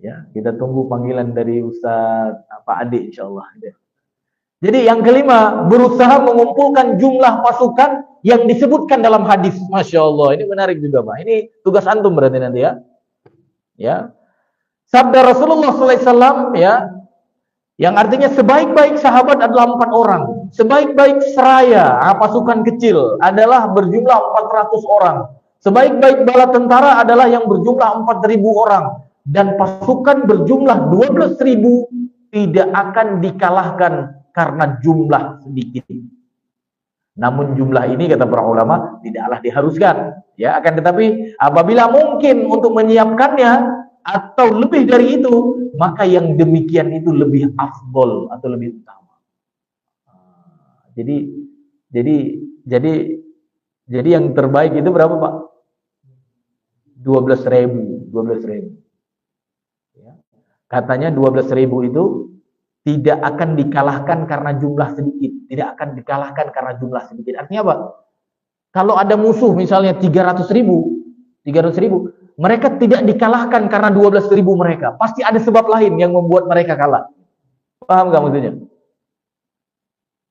Ya, kita tunggu panggilan dari Ustaz Pak Adi insyaallah. Ya. Jadi yang kelima, berusaha mengumpulkan jumlah pasukan yang disebutkan dalam hadis. Masya Allah, ini menarik juga, Pak. Ini tugas antum berarti nanti ya. Ya, sabda Rasulullah SAW ya, yang artinya sebaik-baik sahabat adalah 4 orang, sebaik-baik seraya pasukan kecil adalah berjumlah 400 orang, sebaik-baik bala tentara adalah yang berjumlah 4.000 orang, dan pasukan berjumlah 12.000 tidak akan dikalahkan karena jumlah sedikit. Namun jumlah ini kata para ulama tidaklah diharuskan, ya, akan tetapi apabila mungkin untuk menyiapkannya atau lebih dari itu, maka yang demikian itu lebih afdol atau lebih utama. Jadi yang terbaik itu berapa, Pak? 12.000. Ya. Katanya 12.000 itu tidak akan dikalahkan karena jumlah sedikit, tidak akan dikalahkan karena jumlah sedikit. Artinya apa? Kalau ada musuh misalnya 300.000, mereka tidak dikalahkan karena 12.000 mereka. Pasti ada sebab lain yang membuat mereka kalah. Paham nggak maksudnya?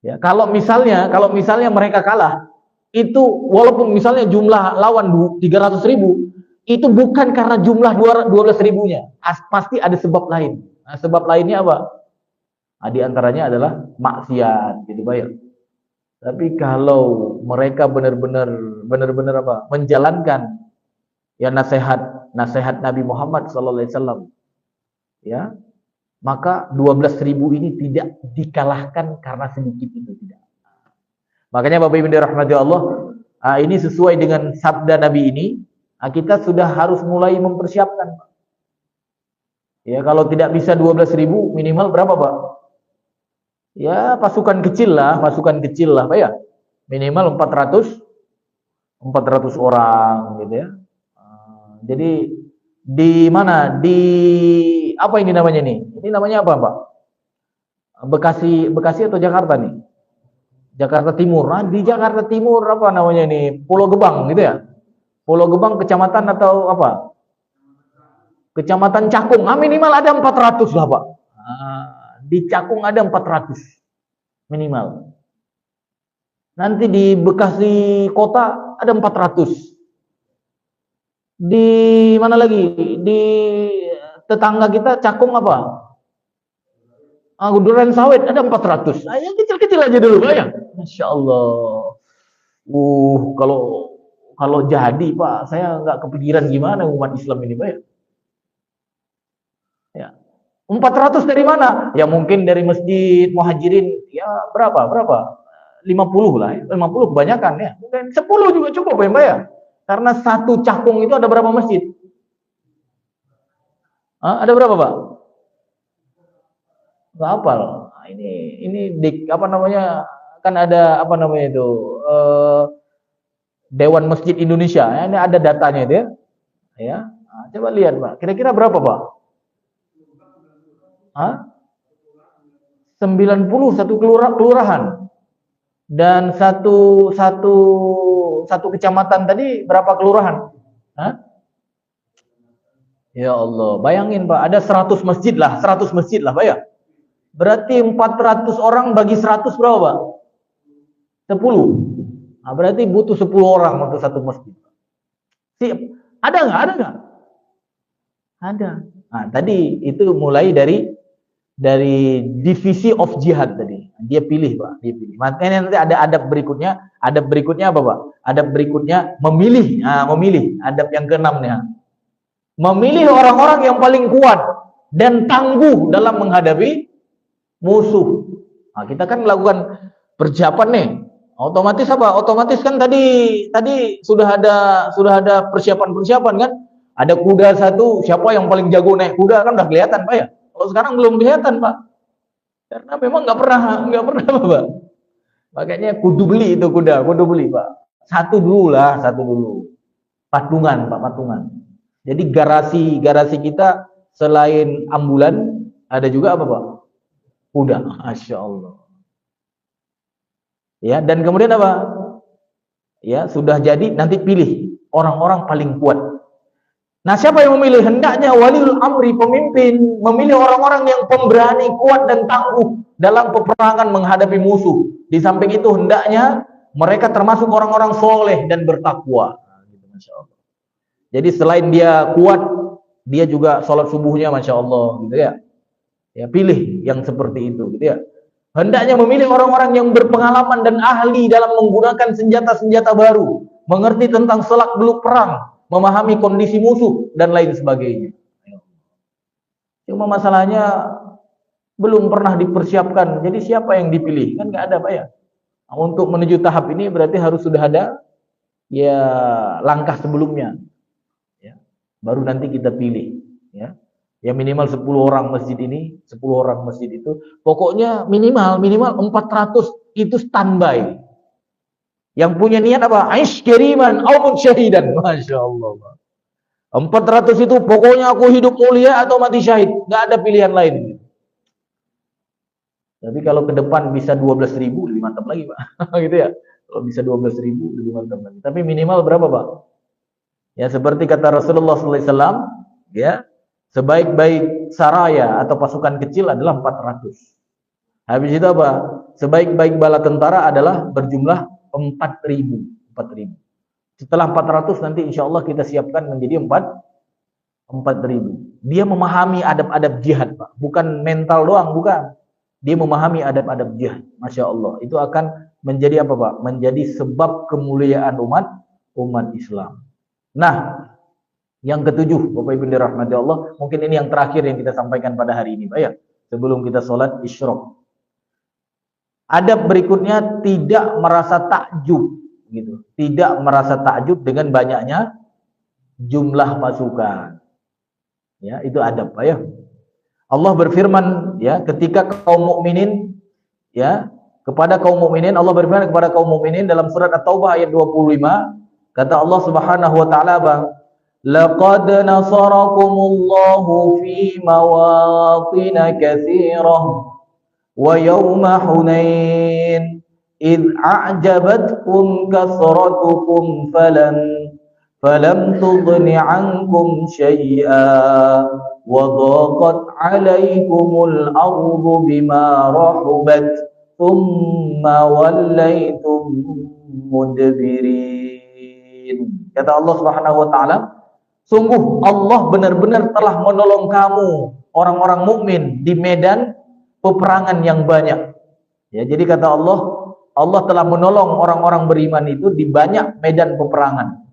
Ya, kalau misalnya mereka kalah, itu walaupun misalnya jumlah lawan 300.000, itu bukan karena jumlah 12.000-nya. Pasti ada sebab lain. Nah, sebab lainnya apa? Di antaranya adalah maksiat, gitu Pak ya. Tapi kalau mereka benar-benar apa? Menjalankan ya nasihat Nabi Muhammad SAW, ya, maka 12.000 ini tidak dikalahkan karena sedikit itu, tidak. Makanya Bapak Ibu dirahmati Allah, ini sesuai dengan sabda Nabi ini, kita sudah harus mulai mempersiapkan. Ya, kalau tidak bisa 12.000, minimal berapa, Pak? Ya, pasukan kecil lah, Pak ya. Minimal 400 orang gitu ya. Jadi di mana? Di apa ini namanya nih? Ini namanya apa, Pak? Bekasi atau Jakarta nih? Jakarta Timur. Nah, di Jakarta Timur apa namanya nih? Pulau Gebang gitu ya. Pulau Gebang kecamatan atau apa? Kecamatan Cakung. Minimal ada 400 lah, Pak. Di Cakung ada 400 minimal. Nanti di Bekasi kota ada 400. Di mana lagi? Di tetangga kita Cakung apa? Duren Sawit ada 400. Yang kecil-kecil aja dulu, Pak ya. Masya Allah. Kalau jadi, Pak, saya nggak kepikiran gimana umat Islam ini, Pak ya. Ya. 400 dari mana? Ya mungkin dari Masjid Muhajirin. Ya berapa? 50 lah ya. 50 kebanyakan ya. Mungkin 10 juga cukup ya, Mbak ya. Karena satu Cakung itu ada berapa masjid? Ada berapa, Pak? Nggak hafal. Nah, ini apa namanya? Kan ada apa namanya itu? Dewan Masjid Indonesia. Ya, ini ada datanya itu ya. Ya. Nah, coba lihat, Pak. Kira-kira berapa, Pak? 90 satu kelurahan. Dan satu kecamatan tadi berapa kelurahan? Ya Allah, bayangin Pak, ada 100 masjid lah, Pak ya. Berarti 400 orang bagi 100 berapa, Pak? 10. Nah, berarti butuh 10 orang untuk satu masjid. Siap. Ada nggak? Ada nggak? Ada. Nah, tadi itu mulai dari divisi of jihad tadi. Dia pilih, Pak. Dia pilih. Makanya nanti ada adab berikutnya. Adab berikutnya apa, Pak? Adab berikutnya memilih. Nah, memilih. Adab yang keenamnya. Memilih orang-orang yang paling kuat dan tangguh dalam menghadapi musuh. Nah, kita kan melakukan persiapan nih. Otomatis apa? Otomatis kan tadi sudah ada persiapan-persiapan kan? Ada kuda satu, siapa yang paling jago naik kuda kan udah kelihatan, Pak ya. Kalau sekarang belum kelihatan, Pak. Karena memang nggak pernah, Pak. Makanya kudu beli itu kuda, kudu beli, Pak. Satu dulu. Patungan, Pak, patungan. Jadi garasi kita selain ambulan ada juga apa, Pak? Kuda. Masya Allah. Ya, dan kemudian apa? Ya, sudah jadi nanti pilih orang-orang paling kuat. Nah, siapa yang memilih? Hendaknya waliul amri, pemimpin, memilih orang-orang yang pemberani, kuat dan tangguh dalam peperangan menghadapi musuh. Di samping itu hendaknya mereka termasuk orang-orang soleh dan bertakwa. Masya Allah. Jadi selain dia kuat, dia juga sholat subuhnya, Masya Allah, gitu ya. Ya, pilih yang seperti itu, gitu ya. Hendaknya memilih orang-orang yang berpengalaman dan ahli dalam menggunakan senjata-senjata baru, mengerti tentang selak-beluk perang, memahami kondisi musuh dan lain sebagainya. Cuma masalahnya belum pernah dipersiapkan. Jadi siapa yang dipilih? Kan nggak ada, Pak ya. Nah, untuk menuju tahap ini berarti harus sudah ada ya langkah sebelumnya. Ya. Baru nanti kita pilih, ya. Ya minimal 10 orang masjid ini, 10 orang masjid itu, pokoknya minimal 400 itu standby. Yang punya niat apa? Aish kiriman au syahidan. Masya Allah. 400 itu pokoknya aku hidup mulia atau mati syahid. Nggak ada pilihan lain. Tapi kalau ke depan bisa 12.000 lebih mantap lagi, Pak. Gitu ya. Kalau bisa 12.000 lebih mantap lagi. Tapi minimal berapa, Pak? Ya seperti kata Rasulullah SAW, ya, sebaik-baik saraya atau pasukan kecil adalah 400. Habis itu apa? Sebaik-baik bala tentara adalah berjumlah 4.000. Setelah 400 nanti insya Allah kita siapkan menjadi 4.000. Dia memahami adab-adab jihad, Pak. Bukan mental doang, bukan. Dia memahami adab-adab jihad. Masya Allah. Itu akan menjadi apa, Pak? Menjadi sebab kemuliaan umat Islam. Nah, yang ketujuh, Bapak Ibu dirahmati Allah, mungkin ini yang terakhir yang kita sampaikan pada hari ini, Pak ya. Sebelum kita sholat isyraq. Adab berikutnya tidak merasa takjub, gitu. Tidak merasa takjub dengan banyaknya jumlah pasukan. Ya, itu adab, Pak ya. Allah berfirman ya ketika kaum mukminin ya, kepada kaum mukminin Allah berfirman kepada kaum mukminin dalam surat At-Taubah ayat 25, kata Allah Subhanahu wa taala, laqad nasarakumullahu fi mawatin katsirah wa yawma Hunain id a'jabatkum kasratukum falam tughni 'ankum syai'a wa dhaqat 'alaykumul ardu bima rahubat thumma wallaytum mudbirin. Kata Allah Subhanahu wa taala, sungguh Allah benar-benar telah menolong kamu orang-orang mukmin di medan peperangan yang banyak. Ya, jadi kata Allah, Allah telah menolong orang-orang beriman itu di banyak medan peperangan.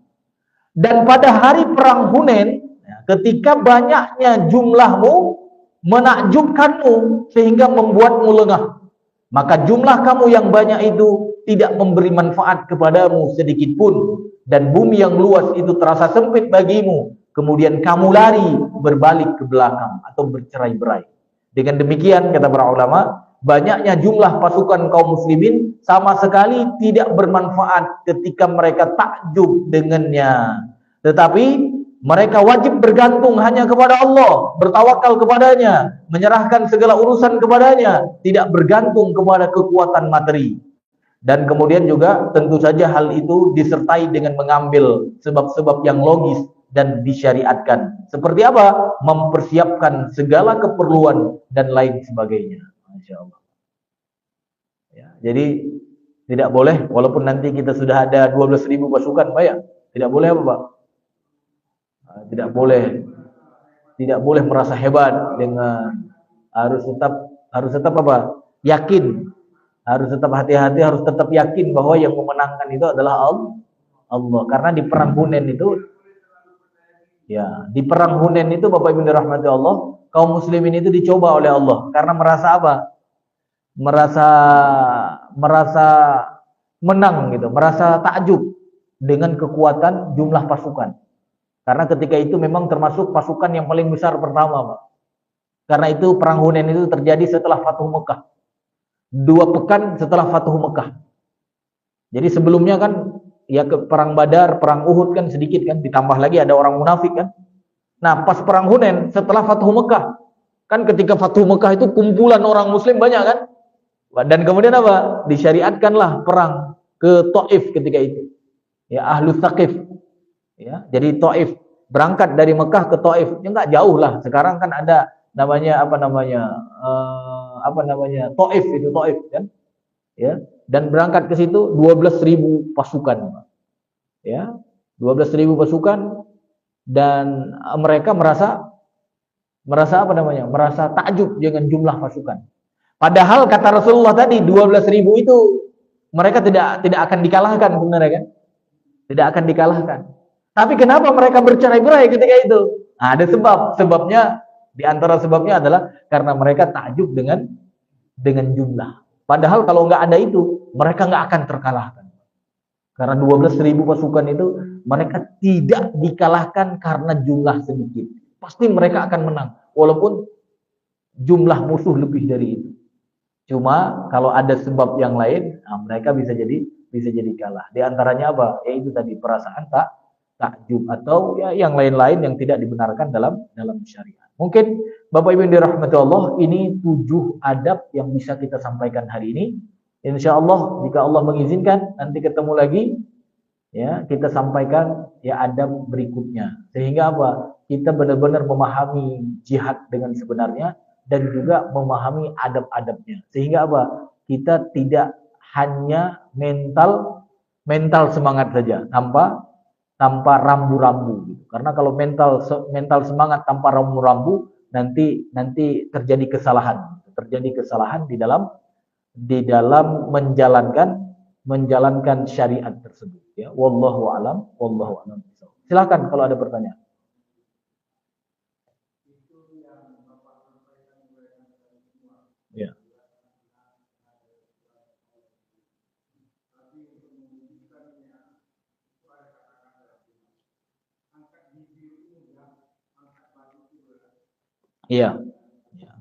Dan pada hari perang Hunain, ketika banyaknya jumlahmu menakjubkanmu sehingga membuatmu lengah, maka jumlah kamu yang banyak itu tidak memberi manfaat kepadamu sedikit pun, dan bumi yang luas itu terasa sempit bagimu. Kemudian kamu lari berbalik ke belakang atau bercerai-berai. Dengan demikian kata para ulama, banyaknya jumlah pasukan kaum muslimin sama sekali tidak bermanfaat ketika mereka takjub dengannya. Tetapi mereka wajib bergantung hanya kepada Allah, bertawakal kepadanya, menyerahkan segala urusan kepadanya, tidak bergantung kepada kekuatan materi. Dan kemudian juga tentu saja hal itu disertai dengan mengambil sebab-sebab yang logis dan disyariatkan. Seperti apa? Mempersiapkan segala keperluan dan lain sebagainya. Masya Allah. Ya, jadi tidak boleh, walaupun nanti kita sudah ada 12.000 pasukan, Pak ya, tidak boleh apa Pak? Tidak boleh, tidak boleh merasa hebat dengan harus tetap apa? Yakin, harus tetap hati-hati, harus tetap yakin bahwa yang memenangkan itu adalah Allah. Karena di perang Hunain itu, ya, di perang Hunain itu Bapak Ibu dirahmati Allah, kaum muslimin itu dicoba oleh Allah karena merasa apa? merasa merasa menang gitu, merasa takjub dengan kekuatan jumlah pasukan. Karena ketika itu memang termasuk pasukan yang paling besar pertama, Pak. Karena itu perang Hunain itu terjadi setelah Fathu Mekah. 2 pekan setelah Fathu Mekah. Jadi sebelumnya kan ya ke perang Badar, perang Uhud kan sedikit kan, ditambah lagi ada orang munafik kan. Nah, pas perang Hunain setelah Fathu Mekah, kan ketika Fathu Mekah itu kumpulan orang muslim banyak kan? Dan kemudian apa? Disyariatkanlah perang ke Taif ketika itu. Ya, Ahlus Tsaqif. Ya, jadi Taif berangkat dari Mekah ke Taif. Ya enggak jauh lah. Sekarang kan ada namanya Taif itu Taif kan. Ya, dan berangkat ke situ 12.000 pasukan. Ya, 12.000 pasukan dan mereka merasa merasa takjub dengan jumlah pasukan. Padahal kata Rasulullah tadi 12.000 itu mereka tidak akan dikalahkan sebenarnya kan? Tidak akan dikalahkan. Tapi kenapa mereka bercerai-berai ketika itu? Nah, ada sebabnya di antara sebabnya adalah karena mereka takjub dengan jumlah. Padahal kalau nggak ada itu, mereka nggak akan terkalahkan. Karena 12.000 pasukan itu mereka tidak dikalahkan karena jumlah sedikit. Pasti mereka akan menang walaupun jumlah musuh lebih dari itu. Cuma kalau ada sebab yang lain, nah mereka bisa jadi kalah. Di antaranya apa? Yaitu tadi perasaan takjub atau ya yang lain-lain yang tidak dibenarkan dalam syariat. Mungkin Bapak Ibu yang dirahmati Allah, ini 7 adab yang bisa kita sampaikan hari ini. Insya Allah jika Allah mengizinkan nanti ketemu lagi, ya kita sampaikan ya adab berikutnya. Sehingga apa? Kita benar-benar memahami jihad dengan sebenarnya dan juga memahami adab-adabnya. Sehingga apa? Kita tidak hanya mental semangat saja tanpa rambu-rambu. Karena kalau mental semangat tanpa rambu-rambu nanti terjadi kesalahan di dalam menjalankan syariat tersebut. Ya, wallahu alam. Silakan kalau ada pertanyaan. Ya. Iya. Ya.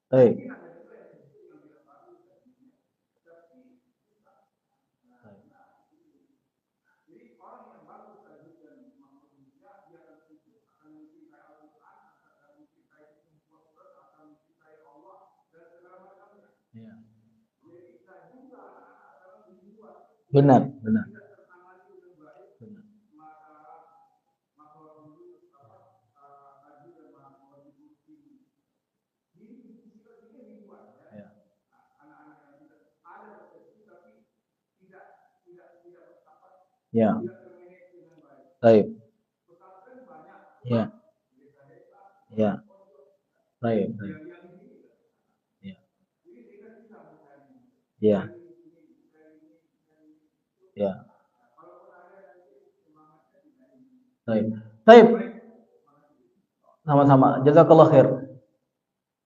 Baik. Ya. Benar. Ya. Baik. Ya. Ya. Baik. Ya. Ya. Ya. Baik. Baik. Sama-sama. Jazakallah khair.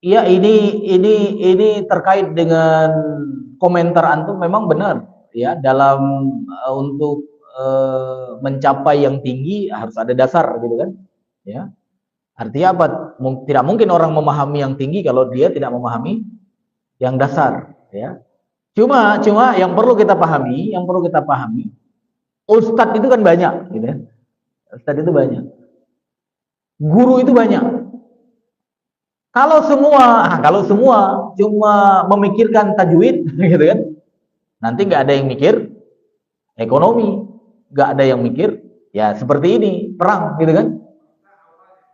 Iya, ini terkait dengan komentar antum memang benar ya dalam untuk mencapai yang tinggi harus ada dasar gitu kan. Ya. Artinya apa? Tidak mungkin orang memahami yang tinggi kalau dia tidak memahami yang dasar, ya. Cuma yang perlu kita pahami, ustadz itu kan banyak, gitu ya. Ustadz itu banyak. Guru itu banyak. Kalau semua cuma memikirkan tajwid, gitu kan, nanti nggak ada yang mikir ekonomi, nggak ada yang mikir, ya seperti ini perang, gitu kan?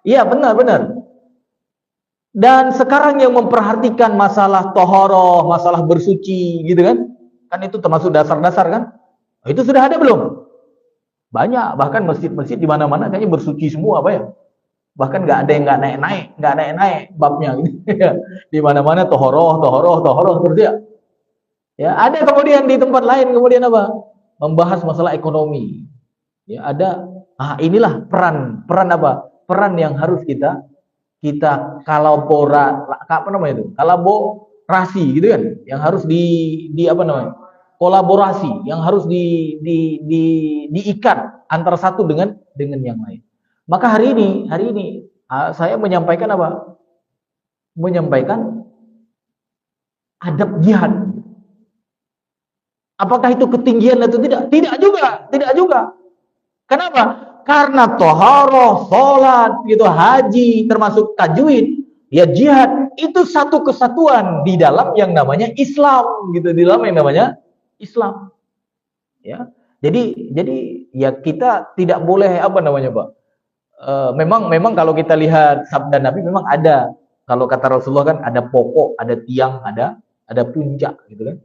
Iya benar-benar. Dan sekarang yang memperhatikan masalah tohoroh, masalah bersuci, gitu kan? Kan itu termasuk dasar-dasar kan? Itu sudah ada belum? Banyak, bahkan masjid-masjid di mana-mana kayaknya bersuci semua, apa ya? Bahkan nggak ada yang nggak naik-naik babnya gitu. Di mana-mana tohoroh, tohoroh, tohoroh terus dia. Ya, ada kemudian di tempat lain kemudian apa? Membahas masalah ekonomi. Ya, ada inilah peran apa? Peran yang harus kita apa namanya itu? Kolaborasi gitu kan? Yang harus di apa namanya? Kolaborasi yang harus diikat antara satu dengan yang lain. Maka hari ini saya menyampaikan apa? Menyampaikan adab jihad. Apakah itu ketinggian atau tidak? Tidak juga, tidak juga. Kenapa? Karena toharoh, sholat, gitu, haji, termasuk tajwid, ya jihad itu satu kesatuan di dalam yang namanya Islam, gitu, di dalam yang namanya Islam. Ya, jadi ya kita tidak boleh apa namanya, Pak? Memang kalau kita lihat sabda Nabi memang ada. Kalau kata Rasulullah kan ada pokok, ada tiang, ada puncak, gitu kan.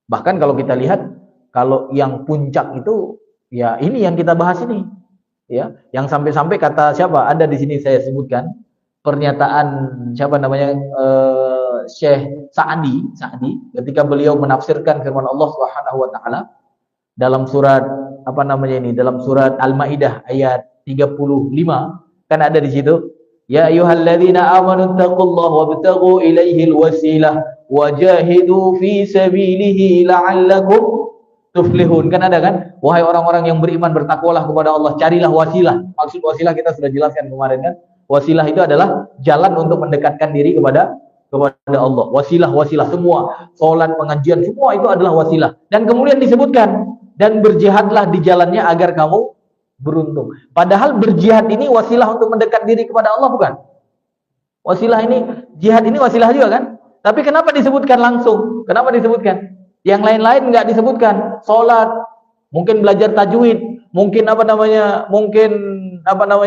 Bahkan kalau kita lihat, kalau yang puncak itu, ya ini yang kita bahas ini. Ya, yang sampai-sampai kata siapa? Ada di sini saya sebutkan pernyataan siapa namanya Syekh Sa'di ketika beliau menafsirkan firman Allah Subhanahu wa taala dalam surat apa namanya ini? Dalam surat Al-Maidah ayat 35 kan ada di situ. Ya ayyuhalladzina amanu taqullaha wabtaghu ilaihil wasilah wajahidu fi sabilihi la'allakum tuflihun. Kan ada kan? Wahai orang-orang yang beriman, bertakwalah kepada Allah, carilah wasilah. Maksud wasilah kita sudah jelaskan kemarin kan? Wasilah itu adalah jalan untuk mendekatkan diri kepada Allah. Wasilah semua, salat, pengajian, semua itu adalah wasilah. Dan kemudian disebutkan, dan berjihadlah di jalannya agar kamu beruntung. Padahal berjihad ini wasilah untuk mendekat diri kepada Allah, bukan? Wasilah ini, jihad ini wasilah juga kan? Tapi kenapa disebutkan langsung? Kenapa disebutkan? Yang lain-lain nggak disebutkan. Salat, mungkin belajar tajwid, mungkin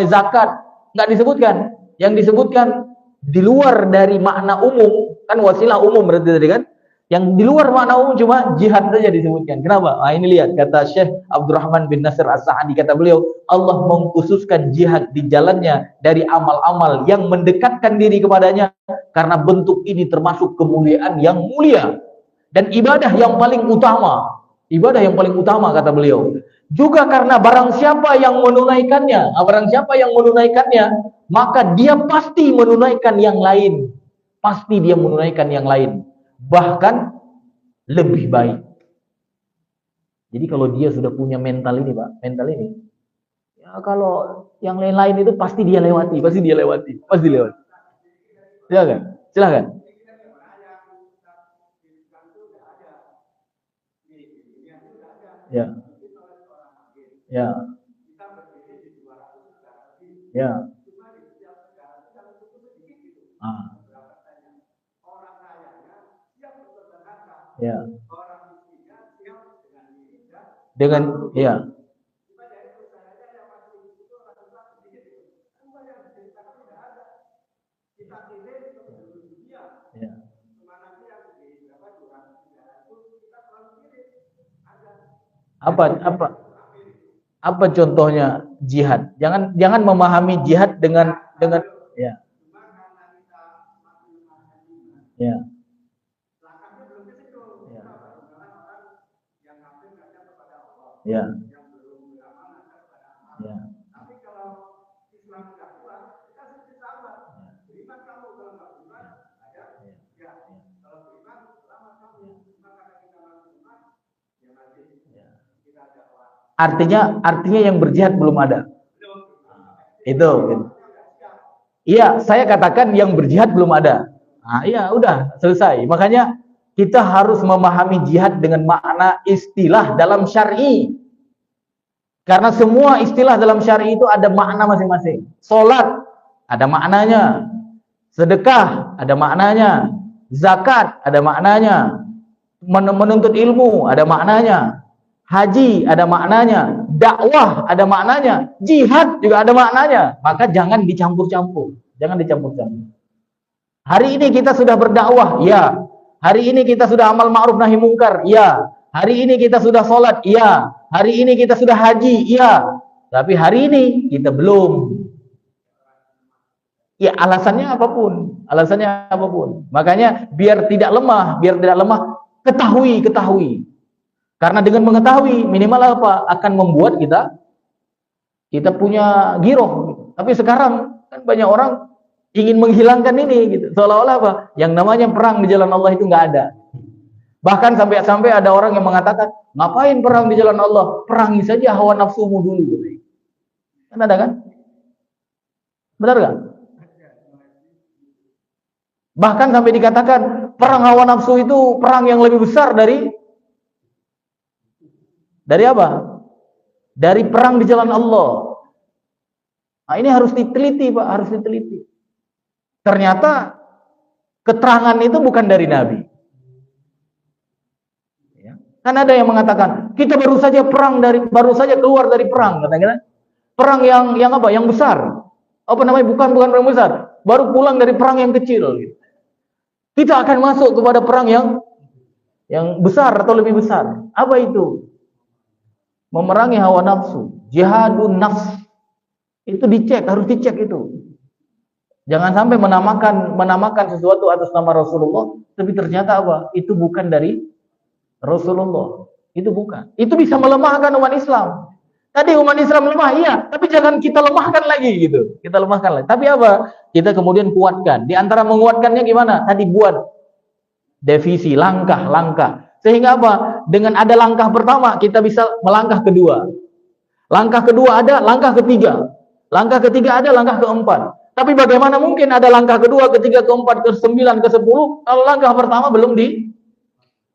zakat, nggak disebutkan. Yang disebutkan di luar dari makna umum, kan wasilah umum berarti tadi kan? Yang di luar makna umum cuma jihad saja disebutkan. Kenapa? Ini lihat kata Syekh Abdurrahman bin Nasir As-Sa'di, kata beliau, Allah mengkhususkan jihad di jalannya dari amal-amal yang mendekatkan diri kepadanya karena bentuk ini termasuk kemuliaan yang mulia dan ibadah yang paling utama. Ibadah yang paling utama kata beliau. Juga karena barang siapa yang menunaikannya, maka dia pasti menunaikan yang lain. Pasti dia menunaikan yang lain. Bahkan lebih baik. Jadi kalau dia sudah punya mental ini, Pak, ya kalau yang lain-lain itu pasti dia lewati. Silakan. Ya. Ya. Ya. Ah. Ya. Dengan ya. Ya. Apa contohnya jihad? Jangan memahami jihad dengan ya. Ya. Ya. Ya. Artinya yang berjihad belum ada. Itu. Iya, saya katakan yang berjihad belum ada. Nah, iya, udah selesai. Makanya kita harus memahami jihad dengan makna istilah dalam syar'i. Karena semua istilah dalam syar'i itu ada makna masing-masing. Salat ada maknanya, sedekah ada maknanya, zakat ada maknanya, menuntut ilmu ada maknanya, haji ada maknanya, dakwah ada maknanya, jihad juga ada maknanya. Maka jangan dicampur-campur. Jangan dicampur-campur. Hari ini kita sudah berdakwah, ya. Hari ini kita sudah amal ma'ruf nahi mungkar, ya. Hari ini kita sudah sholat, ya. Hari ini kita sudah haji, ya. Tapi hari ini kita belum. Ya, alasannya apapun. Alasannya apapun. Makanya biar tidak lemah, ketahui. Karena dengan mengetahui, minimal apa? Akan membuat kita punya giroh. Tapi sekarang kan banyak orang ingin menghilangkan ini gitu. Seolah-olah apa? Yang namanya perang di jalan Allah itu nggak ada. Bahkan sampai ada orang yang mengatakan, ngapain perang di jalan Allah? Perangi saja hawa nafsumu dulu. Kan ada kan? Benar kan? Bahkan sampai dikatakan perang hawa nafsu itu perang yang lebih besar dari apa? Dari perang di jalan Allah. Nah, ini harus diteliti, Pak, harus diteliti. Ternyata keterangan itu bukan dari Nabi. Ya. Kan ada yang mengatakan kita baru saja keluar dari perang, katanya. Perang yang apa? Yang besar. Apa namanya? Bukan perang besar. Baru pulang dari perang yang kecil. Gitu. Kita akan masuk kepada perang yang besar atau lebih besar. Apa itu? Memerangi hawa nafsu, jihadun nafs. Itu harus dicek itu. Jangan sampai menamakan sesuatu atas nama Rasulullah, tapi ternyata apa? Itu bukan dari Rasulullah. Itu bukan. Itu bisa melemahkan umat Islam. Tadi umat Islam lemah, iya, tapi jangan kita lemahkan lagi gitu. Kita lemahkan lagi. Tapi apa? Kita kemudian kuatkan. Di antara menguatkannya gimana? Tadi buat divisi, langkah. Sehingga apa? Dengan ada langkah pertama, kita bisa melangkah kedua. Langkah kedua ada, langkah ketiga. Langkah ketiga ada, langkah keempat. Tapi bagaimana mungkin ada langkah kedua, ketiga, keempat, ke-9, ke-10 kalau langkah pertama belum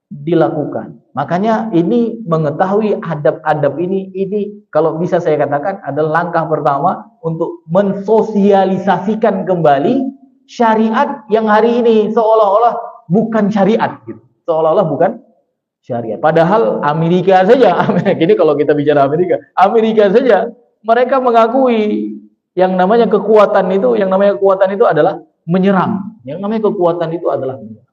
dilakukan. Makanya ini mengetahui adab-adab ini kalau bisa saya katakan adalah langkah pertama untuk mensosialisasikan kembali syariat yang hari ini seolah-olah bukan syariat gitu. Seolah-olah bukan syariat. Padahal Amerika saja, ini kalau kita bicara Amerika saja mereka mengakui yang namanya kekuatan itu adalah menyerang. Yang namanya kekuatan itu adalah menyerang.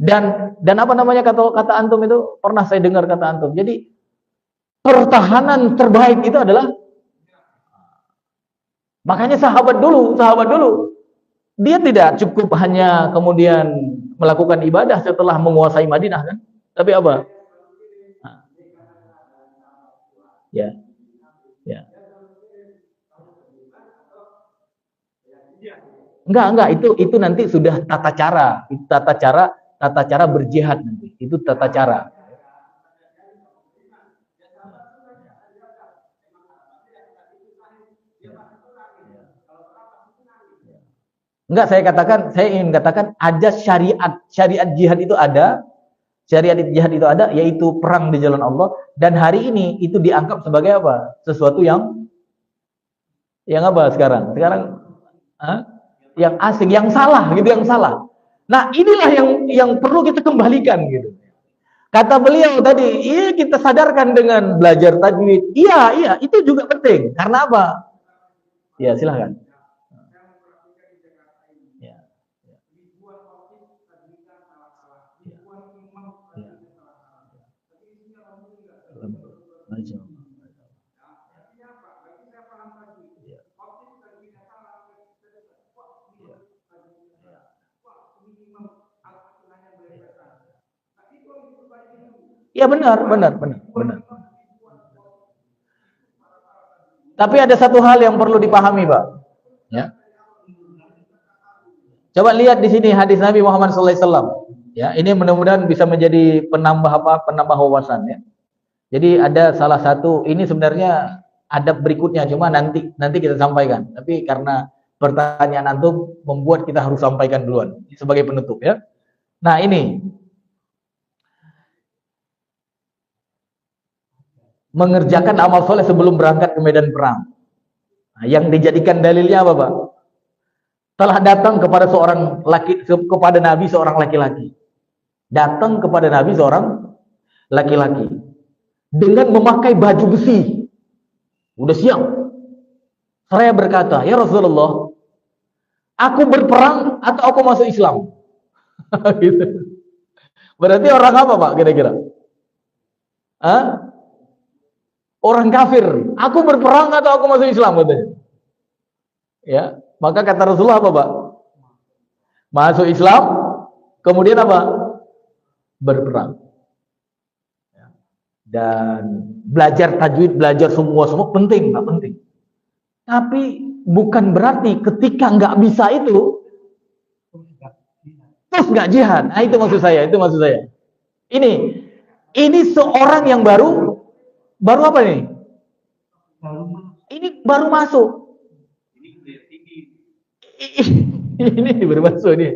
Dan apa namanya kata antum itu pernah saya dengar kata antum. Jadi pertahanan terbaik itu adalah makanya sahabat dulu dia tidak cukup hanya kemudian melakukan ibadah setelah menguasai Madinah kan? Tapi apa? Ya. Enggak, itu nanti sudah tata cara berjihad nanti. Itu tata cara. Enggak, saya ingin katakan ada syariat jihad itu ada. Syariat jihad itu ada, yaitu perang di jalan Allah, dan hari ini itu dianggap sebagai apa? Sesuatu yang apa sekarang? Yang asing, yang salah gitu, yang salah. Nah, inilah yang perlu kita kembalikan gitu. Kata beliau tadi, iya kita sadarkan dengan belajar tajwid. Iya, itu juga penting. Karena apa? Ya, silahkan. Ya benar. Tapi ada satu hal yang perlu dipahami, Pak. Ya. Coba lihat di sini hadis Nabi Muhammad SAW. Ya, ini mudah-mudahan bisa menjadi penambah wawasan ya. Jadi ada salah satu, ini sebenarnya adab berikutnya, cuma nanti kita sampaikan. Tapi karena pertanyaan antum membuat kita harus sampaikan duluan sebagai penutup ya. Nah, ini mengerjakan amal soleh sebelum berangkat ke medan perang. Nah, yang dijadikan dalilnya apa, Pak? Telah datang kepada kepada Nabi seorang laki-laki. Datang kepada Nabi seorang laki-laki dengan memakai baju besi. Udah siap. Saya berkata, "Ya Rasulullah, aku berperang atau aku masuk Islam?" Gitu. Berarti orang apa, Pak, kira-kira? Hah? Orang kafir. Aku berperang atau aku masuk Islam, katanya. Ya, maka kata Rasulullah apa, Pak? Masuk Islam, kemudian apa? Berperang. Dan belajar tajwid, belajar semua penting, nggak penting. Tapi bukan berarti ketika nggak bisa itu terus nggak jihad. Nah, itu maksud saya. Ini seorang yang baru apa nih? Ini baru masuk. Ini baru masuk nih.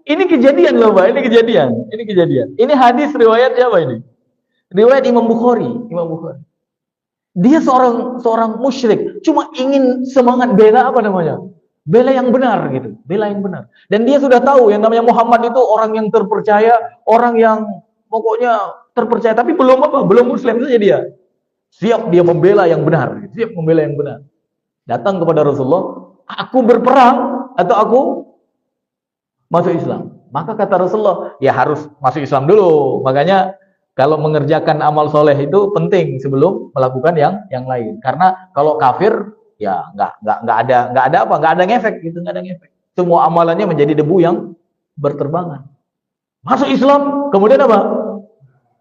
Ini kejadian loh, Pak. Ini kejadian. Ini hadis riwayat siapa ini? Riwayat Imam Bukhari. Dia seorang musyrik, cuma ingin semangat bela apa namanya? Bela yang benar gitu, bela yang benar. Dan dia sudah tahu yang namanya Muhammad itu orang yang terpercaya, orang yang pokoknya terpercaya, tapi belum muslim saja dia. Siap dia membela yang benar, Datang kepada Rasulullah, aku berperang atau aku masuk Islam? Maka kata Rasulullah, ya harus masuk Islam dulu. Makanya kalau mengerjakan amal soleh itu penting sebelum melakukan yang lain. Karena kalau kafir, ya nggak ada ngefek gitu, nggak ada ngefek. Semua amalannya menjadi debu yang berterbangan. Masuk Islam, kemudian apa?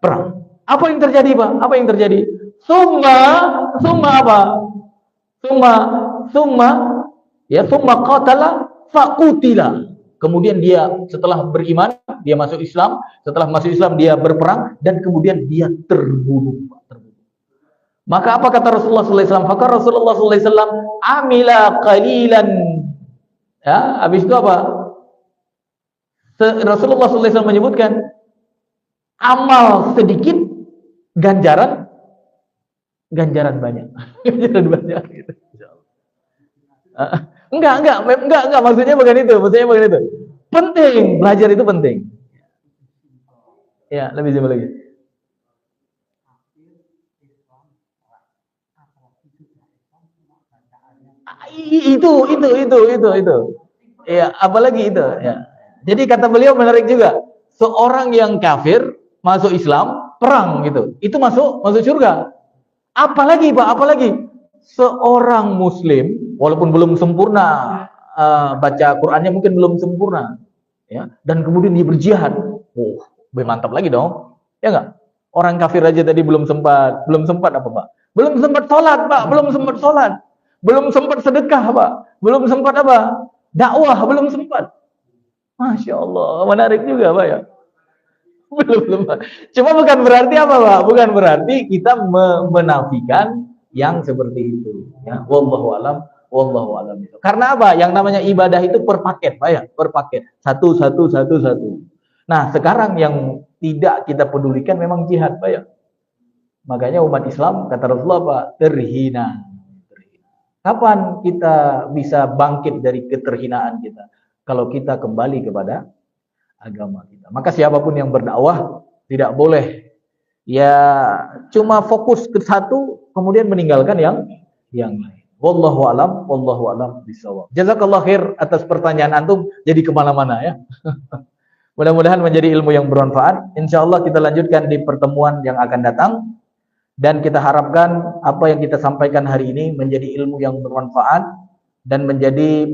Perang. Apa yang terjadi, Pak? Summa apa? Summa qatala faqutila. Kemudian dia setelah beriman, dia masuk Islam. Setelah masuk Islam, dia berperang. Dan kemudian dia terbunuh. Maka apa kata Rasulullah SAW? Maka Rasulullah SAW amila qalilan. Ya, habis itu apa? Rasulullah SAW menyebutkan amal sedikit, ganjaran banyak. Ganjaran banyak gitu. Enggak, maksudnya bukan itu. Penting, belajar itu penting. Ya, lebih simpel lagi. Itu. Ya, apalagi itu, ya. Jadi kata beliau menarik juga. Seorang yang kafir masuk Islam, perang gitu. Itu masuk surga. Apalagi, Pak, seorang muslim walaupun belum sempurna baca Qur'annya, mungkin belum sempurna ya, dan kemudian dia berjihad, lebih mantap lagi dong, ya enggak? Orang kafir aja tadi belum sempat apa, Pak? Belum sempat sholat, Pak, belum sempat sedekah, Pak, belum sempat apa? Dakwah, belum sempat. Masya Allah, menarik juga, Pak, ya. Belum. Cuma bukan berarti apa, Pak? Bukan berarti kita menafikan yang seperti itu, ya. Wallahu alam. Karena apa? Yang namanya ibadah itu per paket, Pak, ya, per paket. Satu. Nah, sekarang yang tidak kita pedulikan memang jihad, Pak, ya. Makanya umat Islam kata Rasulullah, Pak, terhina. Kapan kita bisa bangkit dari keterhinaan kita? Kalau kita kembali kepada agama kita. Maka siapapun yang berdakwah tidak boleh ya cuma fokus ke satu kemudian meninggalkan yang lain. Wallahu alam bisawab. Jazakallah khair atas pertanyaan antum, jadi kemana-mana ya. Mudah-mudahan menjadi ilmu yang bermanfaat. Insyaallah kita lanjutkan di pertemuan yang akan datang, dan kita harapkan apa yang kita sampaikan hari ini menjadi ilmu yang bermanfaat dan menjadi